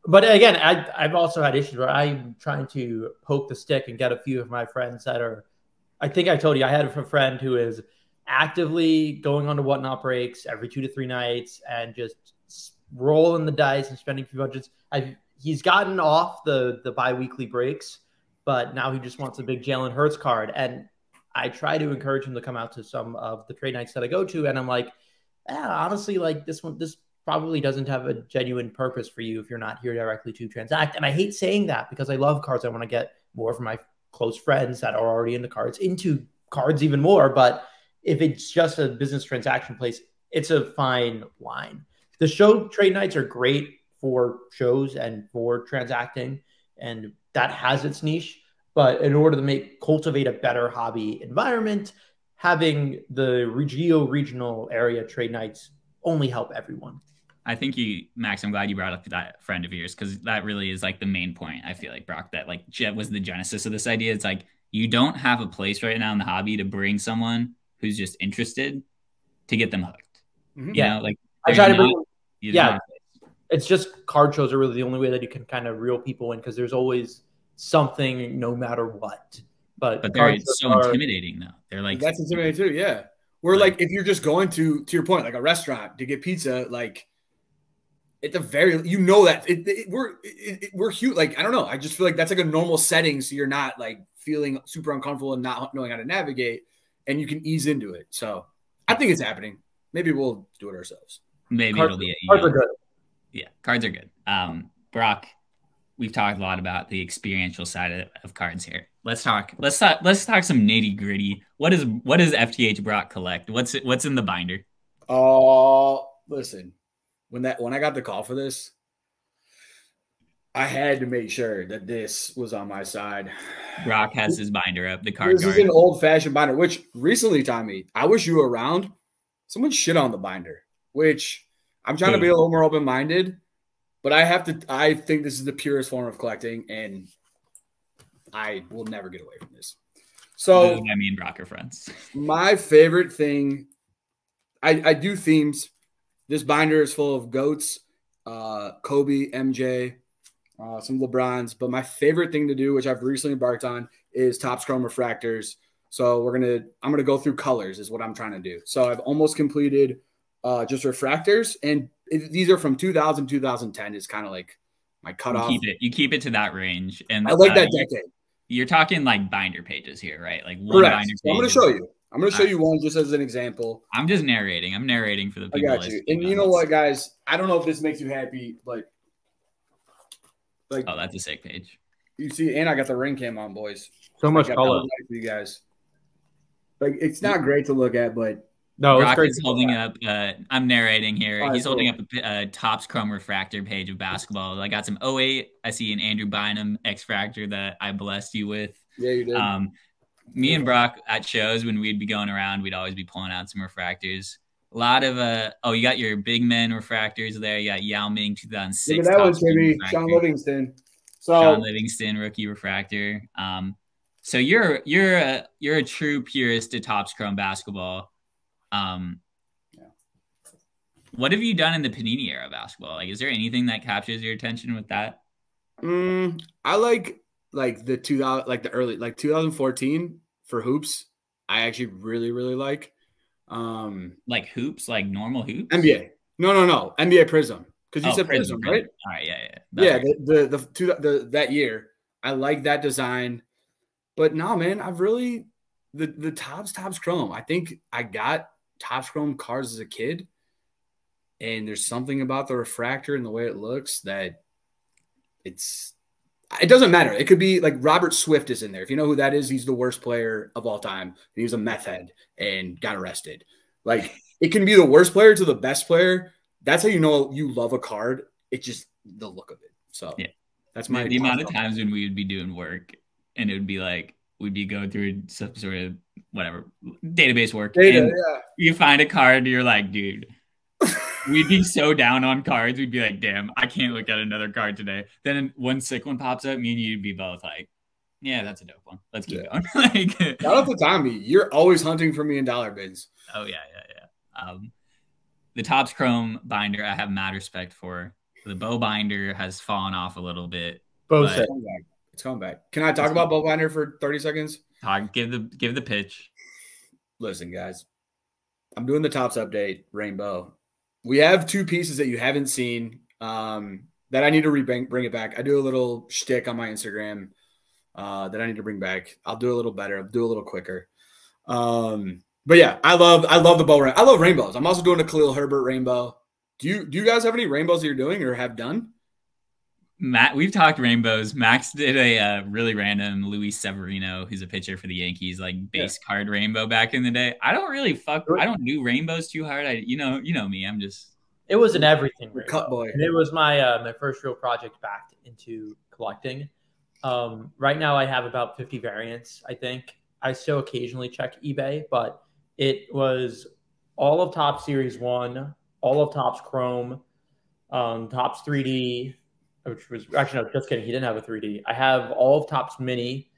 but again, I've also had issues where I'm trying to poke the stick and get a few of my friends that are, I think I told you, I had a friend who is actively going on to Whatnot breaks every 2 to 3 nights and just rolling the dice and spending a few budgets. He's gotten off the bi-weekly breaks, but now he just wants a big Jalen Hurts card. And I try to encourage him to come out to some of the trade nights that I go to. And I'm like, honestly, like this probably doesn't have a genuine purpose for you if you're not here directly to transact. And I hate saying that because I love cards. I want to get more from my close friends that are already into cards even more. But if it's just a business transaction place, it's a fine line. The show trade nights are great for shows and for transacting, and that has its niche. But in order to cultivate a better hobby environment, having the regional area trade nights only help everyone. I think Max, I'm glad you brought up that friend of yours because that really is like the main point. I feel like, Brock, that like was the genesis of this idea. It's like you don't have a place right now in the hobby to bring someone who's just interested to get them hooked. Mm-hmm. You know, like I try to bring. Yeah, it's just card shows are really the only way that you can kind of reel people in because there's always something no matter what. But they're so intimidating though. They're like that's intimidating too. Yeah, we're like if you're just going to your point, like a restaurant to get pizza, like at the very, we're huge. Like, I don't know. I just feel like that's like a normal setting. So you're not like feeling super uncomfortable and not knowing how to navigate, and you can ease into it. So I think it's happening. Maybe we'll do it ourselves. Maybe Cards, it'll be cards are good. Yeah, cards are good. Brock, we've talked a lot about the experiential side of cards here. Let's talk some nitty gritty. What does FTH Brock collect? What's in the binder? Oh, listen. When I got the call for this, I had to make sure that this was on my side. Brock has his binder up, the card This guard. is an old-fashioned binder, which recently, Tommy, I wish you were around. Someone shit on the binder, which I'm trying to be a little more open-minded, but I think this is the purest form of collecting, and I will never get away from this. So I mean, Brock are friends. My favorite thing, I do themes. This binder is full of GOATs, Kobe, MJ, some LeBrons. But my favorite thing to do, which I've recently embarked on, is Topps Chrome refractors. So I'm gonna go through colors is what I'm trying to do. So I've almost completed just refractors, and these are from 2000, 2010 is kind of like my cutoff. You keep it to that range, and I like that decade. You're talking like binder pages here, right? Like one Correct. binder So page. I'm gonna show you. I'm going to show you one just as an example. I'm just narrating. I'm narrating for the people. I got you. And you know what, guys? I don't know if this makes you happy, but oh, that's a sick page. You see, and I got the ring cam on, boys. So much color for you guys. Like, it's not great to look at, but no, Brock is holding up. I'm narrating here. He's holding up a Topps Chrome refractor page of basketball. I got some 08. I see an Andrew Bynum X Fractor that I blessed you with. Yeah, you did. Me and Brock at shows, when we'd be going around, we'd always be pulling out some refractors. A lot of you got your big men refractors there. You got Yao Ming 2006. Look at that one, Timmy. Sean Livingston. Sean Livingston rookie refractor. So you're a true purist to Topps Chrome basketball. What have you done in the Panini era of basketball? Like, is there anything that captures your attention with that? I like the 2000, like the early, like 2014 for hoops. I actually really, really like. Like hoops, like normal hoops. NBA. No. NBA Prism. Because you said Prism, right? All right, yeah. That year, I like that design. But no, man, I've really the Topps Chrome. I think I got Topps Chrome cards as a kid, and there's something about the refractor and the way it looks that it doesn't matter. It could be like Robert Swift is in there. If you know who that is, he's the worst player of all time. He was a meth head and got arrested. Like, it can be the worst player to the best player. That's how you know you love a card. It's just the look of it. So yeah, that's my the amount of times when we would be doing work and it would be like we'd be going through some sort of whatever database work. And you find a card and you're like, dude. We'd be so down on cards. We'd be like, damn, I can't look at another card today. Then one sick one pops up, me and you'd be both like, yeah, that's a dope one. Let's keep going. Like, shout out to Tommy. You're always hunting for me in dollar bins. Oh, yeah. The Topps Chrome binder, I have mad respect for. The Bow binder has fallen off a little bit. It's coming back. Can I talk about Bow binder for 30 seconds? Give the pitch. Listen, guys, I'm doing the Topps update, Rainbow. We have two pieces that you haven't seen that I need to bring it back. I do a little shtick on my Instagram that I need to bring back. I'll do a little better. I'll do a little quicker. But yeah, I love the bow. I love rainbows. I'm also doing a Khalil Herbert rainbow. Do you guys have any rainbows that you're doing or have done? Matt, we've talked rainbows. Max did a really random Luis Severino, who's a pitcher for the Yankees, like base card rainbow back in the day. I don't really I don't do rainbows too hard. You know me. I'm just. It was an everything rainbow. Cut boy. And it was my first real project back into collecting. Right now I have about 50 variants. I think I still occasionally check eBay, but it was all of Topps Series 1, all of Topps Chrome, Topps 3D. Which was actually, no, just kidding. He didn't have a 3D. I have all of Topps Mini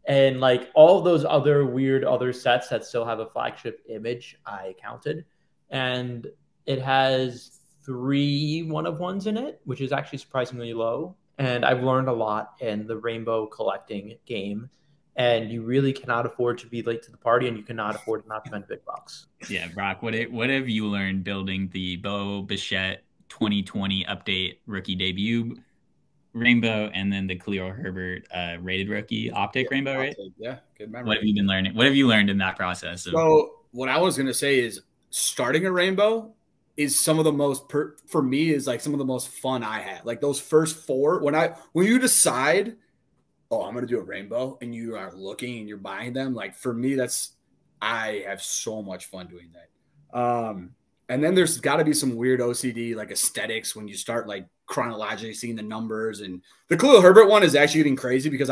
and like all of those other weird other sets that still have a flagship image. I counted, and it has 3 1-of-1s in it, which is actually surprisingly low. And I've learned a lot in the rainbow collecting game. And you really cannot afford to be late to the party, and you cannot afford not to spend big bucks. Yeah, Brock, what have you learned building the Bo Bichette 2020 update rookie debut rainbow, and then the Khalil Herbert rated rookie optic rainbow, right? Yeah, good memory. What have you been learning? What have you learned in that process? So what I was gonna say is starting a rainbow is some of the most for me is like some of the most fun I had. Like those first 4 when you decide, oh, I'm gonna do a rainbow, and you are looking and you're buying them. Like for me, I have so much fun doing that. And then there's got to be some weird OCD like aesthetics when you start like chronologically seeing the numbers. And the Khalil Herbert one is actually getting crazy because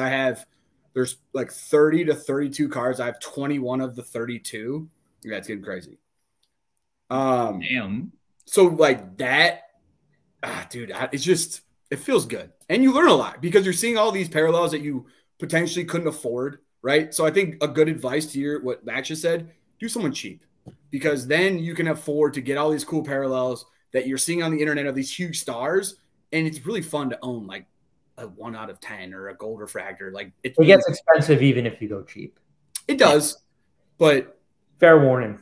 there's like 30 to 32 cards. I have 21 of the 32. Yeah, it's getting crazy. Damn. So like that, dude, it feels good. And you learn a lot because you're seeing all these parallels that you potentially couldn't afford, right? So I think a good advice to what Max just said, do someone cheap, because then you can afford to get all these cool parallels that you're seeing on the internet of these huge stars. And it's really fun to own like a 1 out of 10 or a gold refractor. Like it gets expensive even if you go cheap. It does, but fair warning.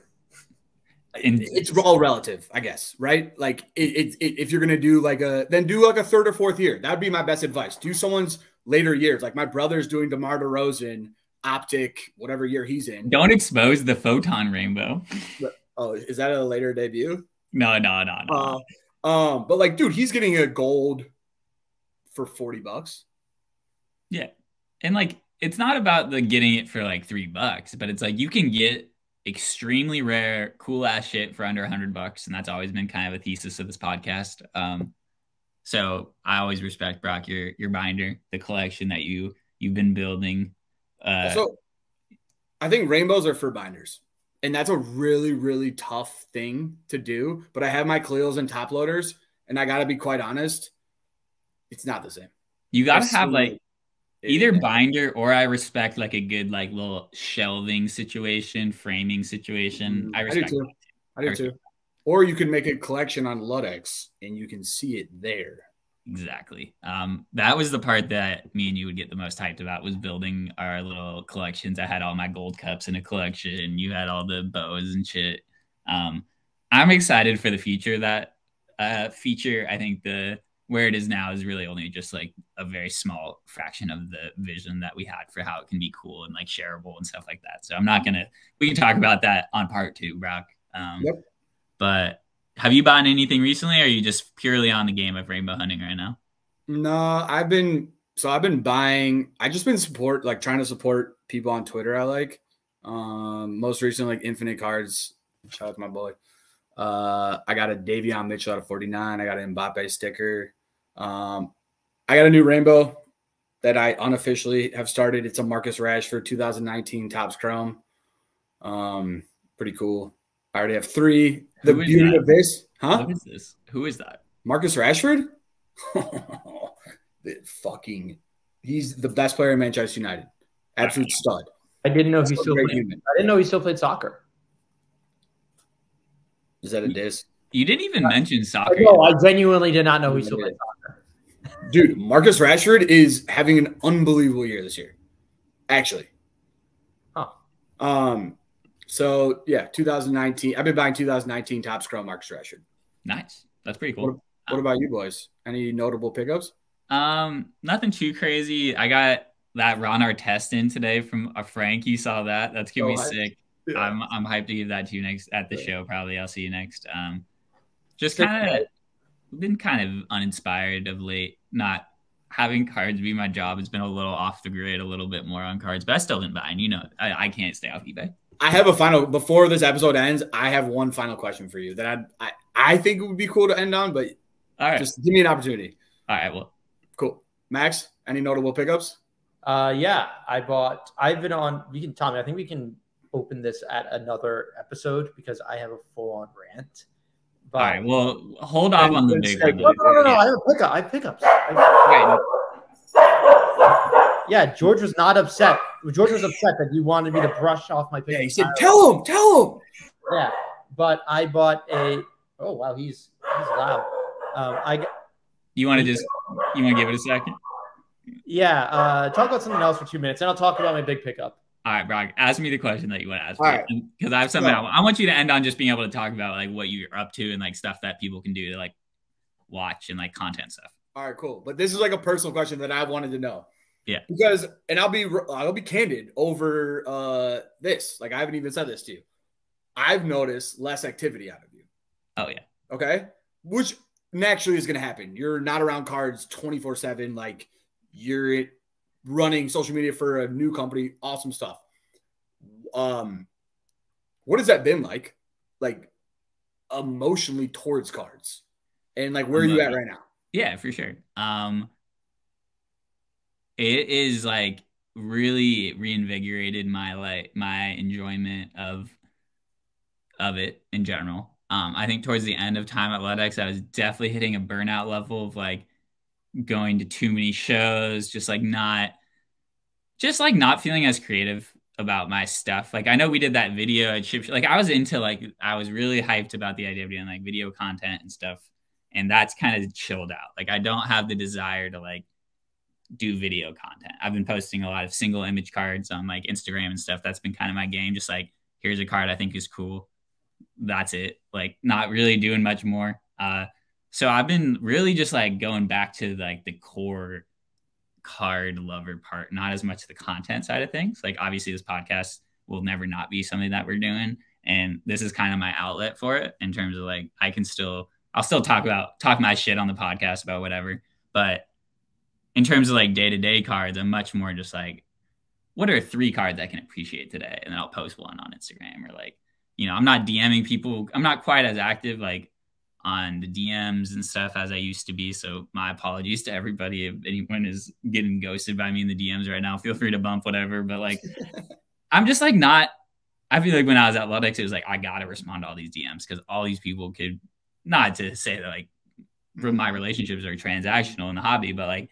It's all relative, I guess, right? Like if you're gonna do then do like a 3rd or 4th year. That'd be my best advice. Do someone's later years. Like my brother's doing DeMar DeRozan optic, whatever year he's in. Don't expose the photon rainbow. Oh, is that a later debut? No. But like, dude, he's getting a gold for $40. Yeah, and like it's not about getting it for like $3, but it's like you can get extremely rare, cool ass shit for under $100, and that's always been kind of a thesis of this podcast. So I always respect, Brock, your binder, the collection that you've been building. So I think rainbows are for binders, and that's a really, really tough thing to do. But I have my Khalils and top loaders, and I got to be quite honest, it's not the same. You got to have like either binder, or I respect like a good like little shelving situation, framing situation. I respect that. I do too. Or you can make a collection on Ludex and you can see it there. Exactly. That was the part that me and you would get the most hyped about, was building our little collections. I had all my gold cups in a collection. You had all the bows and shit. I'm excited for the future of that feature. I think where it is now is really only just like a very small fraction of the vision that we had for how it can be cool and like shareable and stuff like that. So we can talk about that on part 2, Brock. Yep. But have you bought anything recently, or are you just purely on the game of rainbow hunting right now? No, I've been buying. I just been trying to support people on Twitter I like. Most recently, like Infinite Cards. Shout out to my boy. I got a Davion Mitchell out of 49. I got an Mbappe sticker. I got a new rainbow that I unofficially have started. It's a Marcus Rashford 2019 Topps Chrome. Pretty cool. I already have 3. The beauty of this, huh? What is this? Who is that? Marcus Rashford? He's the best player in Manchester United. Absolute stud. I didn't know he still played soccer. Is that a diss? You didn't even mention soccer. No, I genuinely did not know he still played soccer. Dude, Marcus Rashford is having an unbelievable year this year. Actually. Huh. So yeah, 2019. I've been buying 2019 Topps Chrome Marcus Rashford. Nice. That's pretty cool. What about you boys? Any notable pickups? Nothing too crazy. I got that Ron Artest in today from a Frank. You saw that? That's gonna be sick. Yeah. I'm hyped to give that to you next at the show. Probably I'll see you next. Just been kind of uninspired of late. Not having cards be my job. It's been a little off the grid, a little bit more on cards, but I still been buying. You know, I can't stay off eBay. I have before this episode ends, I have one final question for you that I think it would be cool to end on, but all right, just give me an opportunity. All right, well, cool. Max, any notable pickups? Yeah, I've been on. You can tell me. I think we can open this at another episode because I have a full-on rant. But, all right, well, hold off on the big one. No. I have pickups. Yeah, George was not upset. George was upset that you wanted me to brush off my pickups. Yeah, he said, "Tell him." Yeah, but I bought a. Oh wow, he's loud. You want to give it a second? Yeah, talk about something else for 2 minutes, and I'll talk about my big pickup. All right, Brock, ask me the question that you want to ask. All right. Because I have something I want you to end on, just being able to talk about like what you're up to and like stuff that people can do to like watch and like content stuff. All right, cool. But this is like a personal question that I wanted to know. Yeah. Because, and I'll be candid over this. Like, I haven't even said this to you. I've noticed less activity out of you. Oh yeah. Okay. Which naturally is going to happen. You're not around cards 24/7. Like, you're running social media for a new company. Awesome stuff. What has that been like emotionally towards cards, and like where are you at right now? Yeah, for sure. It is like really reinvigorated my enjoyment of it in general. I think towards the end of time at Ludex, I was definitely hitting a burnout level of like going to too many shows, just like not feeling as creative about my stuff. Like I know we did that video at Chip. Like I was really hyped about the idea of doing like video content and stuff, and that's kind of chilled out. Like I don't have the desire to like do video content. I've been posting a lot of single image cards on like Instagram and stuff. That's been kind of my game. Just like, here's a card I think is cool. That's it. Like not really doing much more. So I've been really just like going back to like the core card lover part, not as much the content side of things. Like obviously this podcast will never not be something that we're doing. And this is kind of my outlet for it in terms of like, I'll still talk my shit on the podcast about whatever. But in terms of like day-to-day cards, I'm much more just like, what are 3 cards I can appreciate today? And then I'll post one on Instagram or like, I'm not DMing people. I'm not quite as active like on the DMs and stuff as I used to be. So my apologies to everybody. If anyone is getting ghosted by me in the DMs right now, feel free to bump whatever. But like, I'm just like I feel like when I was at Ludex, it was like, I got to respond to all these DMs because all these people could, not to say that like my relationships are transactional in the hobby, but like,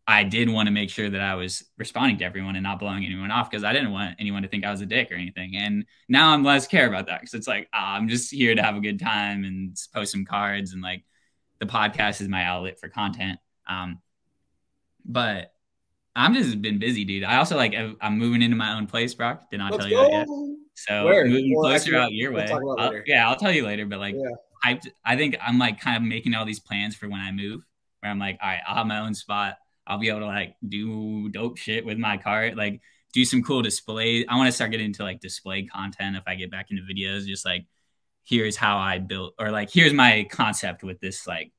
I did want to make sure that I was responding to everyone and not blowing anyone off because I didn't want anyone to think I was a dick or anything. And now I'm less care about that because it's like, I'm just here to have a good time and post some cards. And like the podcast is my outlet for content. But I'm just been busy, dude. I also like, I'm moving into my own place, Brock. Did not tell you that yet. So moving closer out your way. I'll tell you later. But like, I think I'm like kind of making all these plans for when I move where I'm like, all right, I'll have my own spot. I'll be able to like do dope shit with my cart, like do some cool displays. I want to start getting into like display content if I get back into videos, just like here's how I built or like here's my concept with this like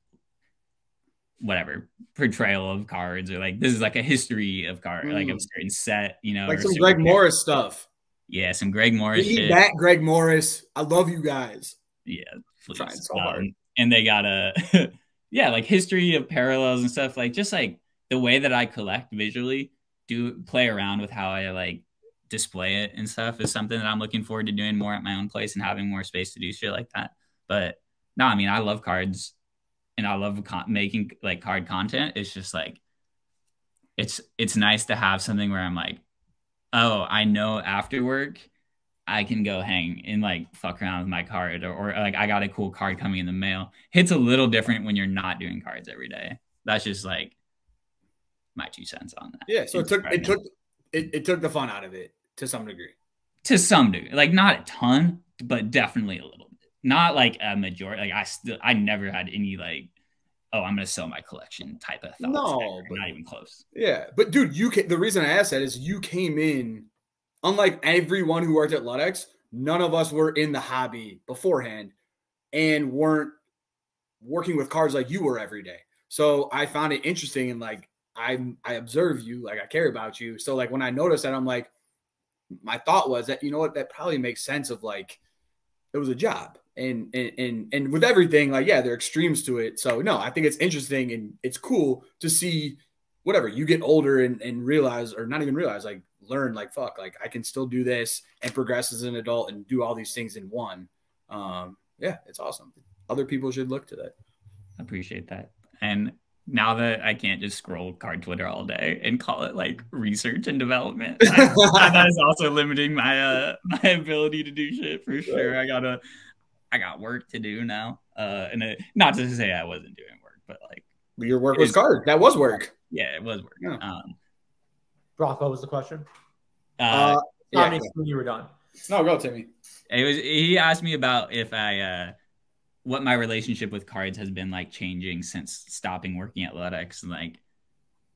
whatever portrayal of cards or like this is like a history of cards, like a certain set, like some Greg Morris stuff. Yeah, some Greg Morris shit. That Greg Morris. I love you guys. Yeah, please. Trying so hard. And they got a yeah, like history of parallels and stuff, like just like the way that I collect visually, play around with how I like display it and stuff is something that I'm looking forward to doing more at my own place and having more space to do shit like that. But no, I mean, I love cards and I love making like card content. It's just like, it's nice to have something where I'm like, oh, I know after work I can go hang and like fuck around with my card or like I got a cool card coming in the mail. It's a little different when you're not doing cards every day. That's just like my 2 cents on that. Yeah, so it took the fun out of it to some degree. To some degree, like not a ton, but definitely a little bit. Not like a majority. Like I never had any like, oh, I'm gonna sell my collection type of thoughts. No, but not even close. Yeah, but dude, the reason I asked that is you came in, unlike everyone who worked at Ludex, none of us were in the hobby beforehand and weren't working with cards like you were every day. So I found it interesting and like I observe you, like I care about you. So like when I noticed that, I'm like, my thought was that, you know what, that probably makes sense of like, it was a job and with everything, like, yeah, there are extremes to it. So no, I think it's interesting and it's cool to see whatever you get older and realize, or not even realize, like learn like, fuck, like I can still do this and progress as an adult and do all these things in one. Yeah, it's awesome. Other people should look to that. I appreciate that. And now that I can't just scroll card Twitter all day and call it like research and development, that is also limiting my my ability to do shit for sure. I got work to do now. And not to say I wasn't doing work, but like your work was card. That was work. Yeah, it was work. Yeah. Brock, what was the question? Yeah, you were done. No, go Timmy. He asked me about if I what my relationship with cards has been like changing since stopping working at Ludex and like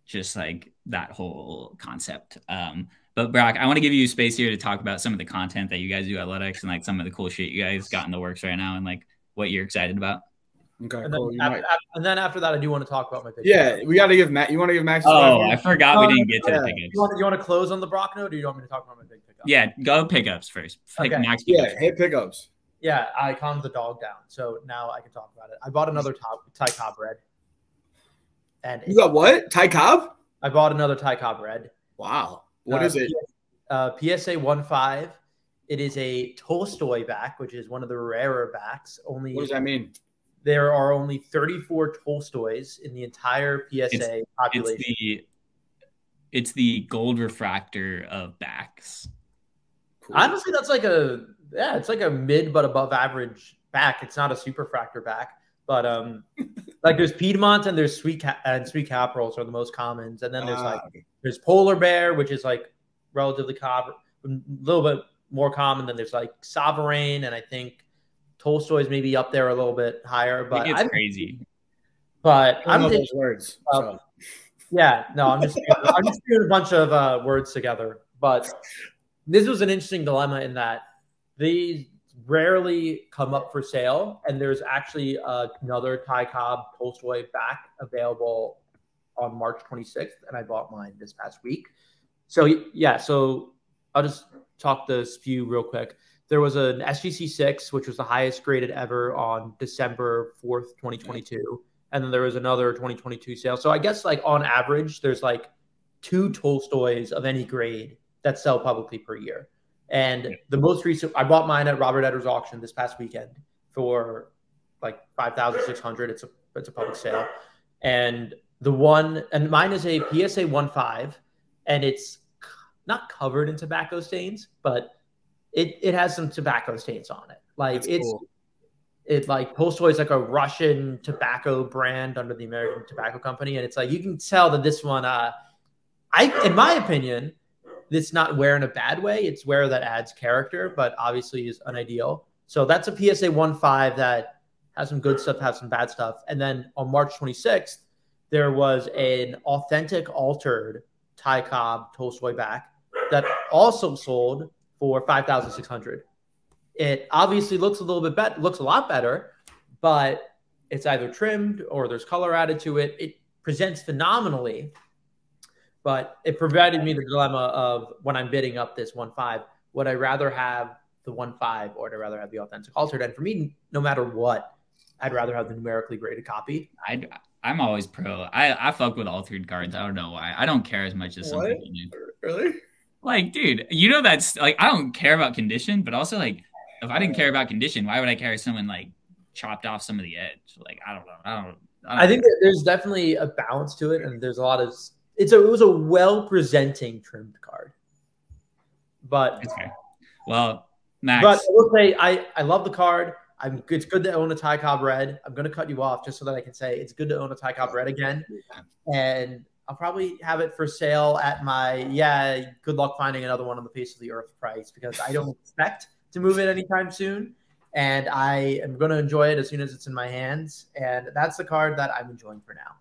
just like that whole concept. But Brock, I want to give you space here to talk about some of the content that you guys do at Ludex and like some of the cool shit you guys got in the works right now and like what you're excited about. Okay, cool. And then after that, I do want to talk about my pickup. Yeah, we got to give Matt. You want to give Max? Oh, I forgot we didn't get to the pickups. You want to close on the Brock note, or do you want me to talk about my big pickup? Yeah, go pickups first. Okay. Max pickups. Yeah, hit pickups. Yeah, I calmed the dog down, so now I can talk about it. I bought another Thai Cobb Red. And you got what? Thai Cobb? I bought another Thai Cobb Red. Wow. What is it? PSA 1.5. It is a Tolstoy back, which is one of the rarer backs. What does that mean? There are only 34 Tolstoys in the entire PSA population. It's the gold refractor of backs. Cool. Honestly, that's like it's like a mid but above average back. It's not a super fractor back, but like there's Piedmont and there's Sweet Caporals are the most commons, and then there's there's Polar Bear, which is like relatively a little bit more common. Then there's like Sovereign, and I think Tolstoy's maybe up there a little bit higher, but it's crazy. But I don't know those words. Yeah, no, I'm just doing a bunch of words together. But this was an interesting dilemma in that these rarely come up for sale, and there's actually another Thai Cobb Tolstoy back available on March 26th, and I bought mine this past week. So yeah, so I'll just talk this few real quick. There was an SGC 6, which was the highest graded ever on December 4th, 2022. And then there was another 2022 sale. So I guess like on average, there's like 2 Tolstoys of any grade that sell publicly per year. And the most recent, I bought mine at Robert Edwards auction this past weekend for like $5,600. It's a public sale. And mine is a PSA 1.5, and it's not covered in tobacco stains, but it has some tobacco stains on it. Like like Tolstoy is like a Russian tobacco brand under the American Tobacco Company, and it's like you can tell that this one, in my opinion, it's not wear in a bad way. It's wear that adds character, but obviously is unideal. So that's a PSA 1.5 that has some good stuff, has some bad stuff. And then on March 26th, there was an authentic altered Thai Cobb Tolstoy back that also sold for $5,600. It obviously looks a little bit better, looks a lot better, but it's either trimmed or there's color added to it. It presents phenomenally, but it provided me the dilemma of when I'm bidding up this 1.5, would I rather have the 1.5 or would I rather have the authentic altered? And for me, no matter what, I'd rather have the numerically graded copy. I'm always pro. I fuck with altered cards. I don't know why. I don't care as much as some people do. Really? Like, dude, you know that's like I don't care about condition, but also like if I didn't care about condition, why would I care if someone like chopped off some of the edge? Like I don't know. I think that there's definitely a balance to it, and there's a lot of it was a well presenting trimmed card. But it's fair. Well, Max. But I will say I love the card. It's good to own a Thai Cobb Red. I'm gonna cut you off just so that I can say it's good to own a Thai Cobb Red again. And I'll probably have it for sale at my good luck finding another one on the face of the earth price, because I don't expect to move it anytime soon. And I am going to enjoy it as soon as it's in my hands. And that's the card that I'm enjoying for now.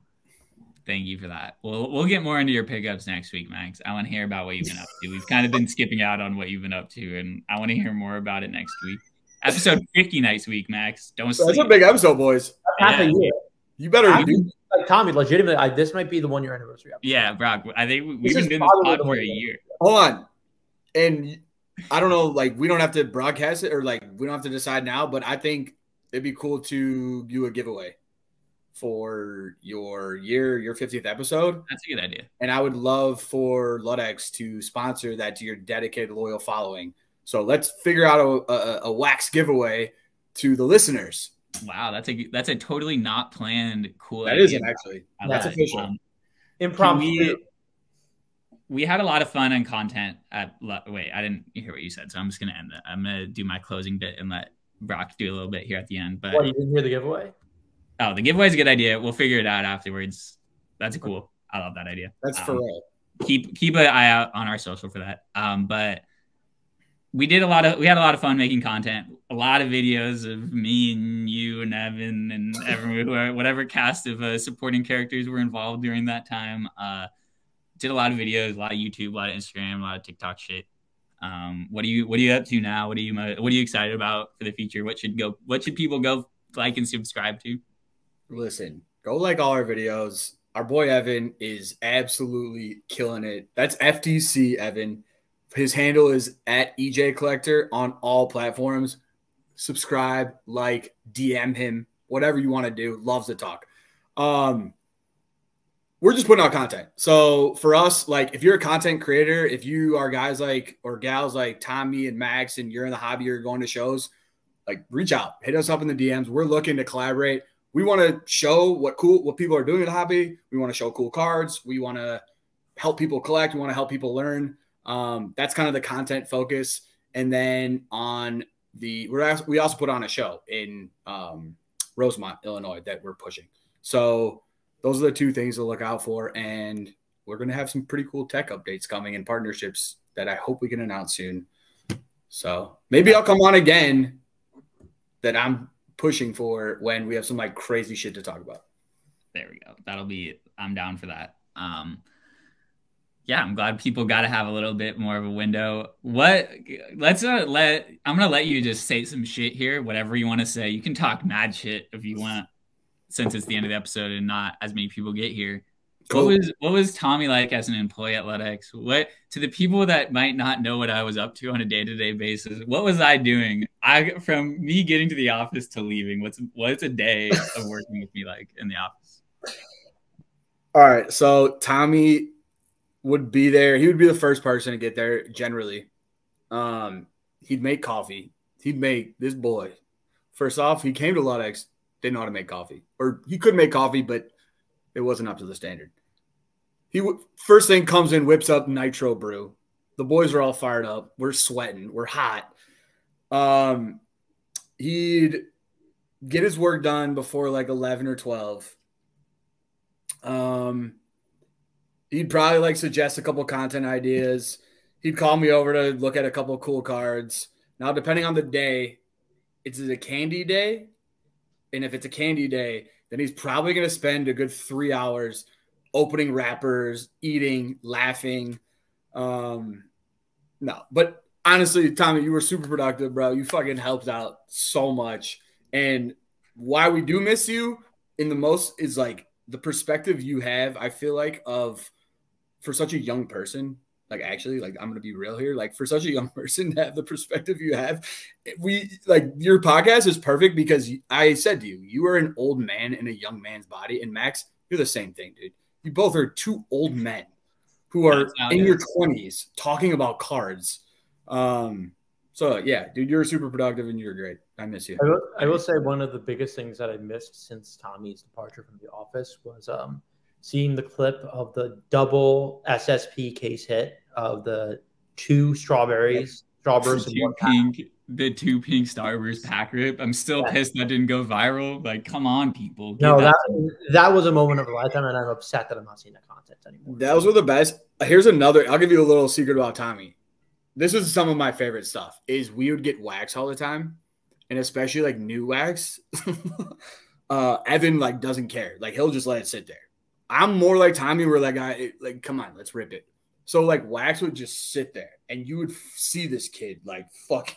Thank you for that. We'll get more into your pickups next week, Max. I want to hear about what you've been up to. We've kind of been skipping out on what you've been up to, and I want to hear more about it next week. Episode 50 next week, Max. Don't sleep. That's a big episode, boys. That's half a year. You better do. Like Tommy, legitimately, this might be the 1 year anniversary episode. Yeah, Brock. I think we've been doing this pod for a year. Hold on. And I don't know, like, we don't have to broadcast it, or like we don't have to decide now, but I think it'd be cool to do a giveaway for your 50th episode. That's a good idea. And I would love for Ludex to sponsor that to your dedicated, loyal following. So let's figure out a wax giveaway to the listeners. Wow, that's a totally not planned cool that idea. Isn't actually. That's official. Impromptu. We had a lot of fun and content wait, I didn't hear what you said, so I'm just gonna end that. I'm gonna do my closing bit and let Brock do a little bit here at the end. But you didn't hear the giveaway? Oh, the giveaway is a good idea. We'll figure it out afterwards. That's cool. I love that idea. That's for real. Keep an eye out on our social for that. But we had a lot of fun making content. A lot of videos of me and you and Evan and everyone, whatever cast of supporting characters were involved during that time. Did a lot of videos, a lot of YouTube, a lot of Instagram, a lot of TikTok shit. What are you up to now? What are you excited about for the future? What should people go like and subscribe to? Listen, go like all our videos. Our boy Evan is absolutely killing it. That's FTC Evan. His handle is at EJ Collector on all platforms. Subscribe, like, DM him, whatever you want to do. Loves to talk. We're just putting out content. So for us, like, if you're a content creator, if you are guys like or gals like Tommy and Max, and you're in the hobby or going to shows, like, reach out, hit us up in the DMs. We're looking to collaborate. We want to show what people are doing in the hobby. We want to show cool cards. We want to help people collect. We want to help people learn. That's kind of the content focus. And then on we also put on a show in Rosemont, Illinois that we're pushing. So those are the two things to look out for. And we're going to have some pretty cool tech updates coming and partnerships that I hope we can announce soon. So maybe I'll come on again that I'm pushing for when we have some like crazy shit to talk about. There we go. I'm down for that. Yeah, I'm glad people got to have a little bit more of a window. I'm going to let you just say some shit here, whatever you want to say. You can talk mad shit if you want, since it's the end of the episode and not as many people get here. Cool. What was Tommy like as an employee at Ludex? What, to the people that might not know what I was up to on a day-to-day basis, what was I doing? From me getting to the office to leaving, what's a day of working with me like in the office? All right, so Tommy would be there. He would be the first person to get there generally. He'd make coffee. He'd make this boy. First off, he came to Ludex, didn't know how to make coffee. Or he could make coffee, but it wasn't up to the standard. First thing comes in, whips up nitro brew. The boys are all fired up. We're sweating. We're hot. He'd get his work done before like 11 or 12. He'd probably like suggest a couple content ideas. He'd call me over to look at a couple cool cards. Now, depending on the day, it's a candy day. And if it's a candy day, then he's probably going to spend a good 3 hours opening wrappers, eating, laughing. No, but honestly, Tommy, you were super productive, bro. You fucking helped out so much. And why we do miss you in the most is like the perspective you have, I feel like, for such a young person. Like, actually, like, I'm going to be real here. Like, for such a young person to have the perspective you have, your podcast is perfect because I said to you, you are an old man in a young man's body. And Max, you're the same thing, dude. You both are two old men who are in your 20s talking about cards. So, yeah, dude, you're super productive and you're great. I miss you. I will say one of the biggest things that I missed since Tommy's departure from the office was seeing the clip of the double SSP case hit of the two strawberries, the two pink Starburst pack rip. I'm still pissed that didn't go viral. Like, come on, people. No, that was a moment of a lifetime, and I'm upset that I'm not seeing that content anymore. Those were the best. Here's another. I'll give you a little secret about Tommy. This is some of my favorite stuff. Is we would get wax all the time, and especially like new wax. Evan like doesn't care. Like, he'll just let it sit there. I'm more like Tommy, where that guy, like, come on, let's rip it. So, like, wax would just sit there, and you would see this kid, like, fucking,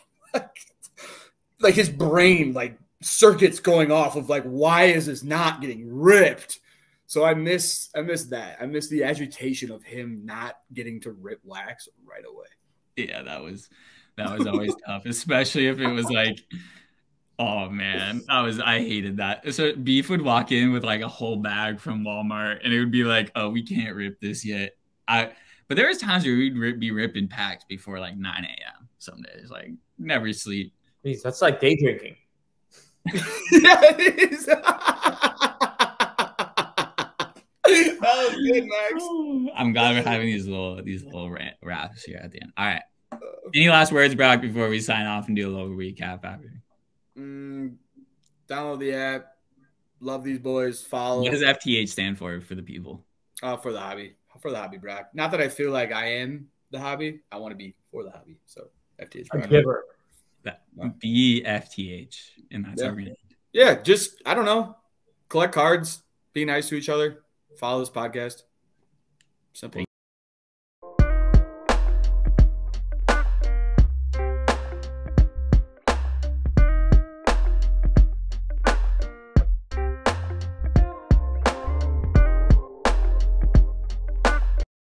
like his brain, like, circuits going off of, like, why is this not getting ripped? So I miss that. I miss the agitation of him not getting to rip wax right away. Yeah, that was always tough, especially if it was like, oh man, I hated that. So Beef would walk in with like a whole bag from Walmart, and it would be like, oh, we can't rip this yet. But there was times where we'd be ripping packs before like 9 a.m. some days, like never sleep. Jeez, that's like day drinking. Yeah, it is. That was good, Max. I'm glad we're having these little raps here at the end. All right. Any last words, Brock, before we sign off and do a little recap after? Download the app. Love these boys. Follow. What does FTH stand for the people? For the hobby. For the hobby, Brock. Not that I feel like I am the hobby. I want to be for the hobby. So FTH. A giver. Be FTH, and that's Yeah. how we're gonna. Yeah, just I don't know. Collect cards, be nice to each other, follow this podcast. Simple.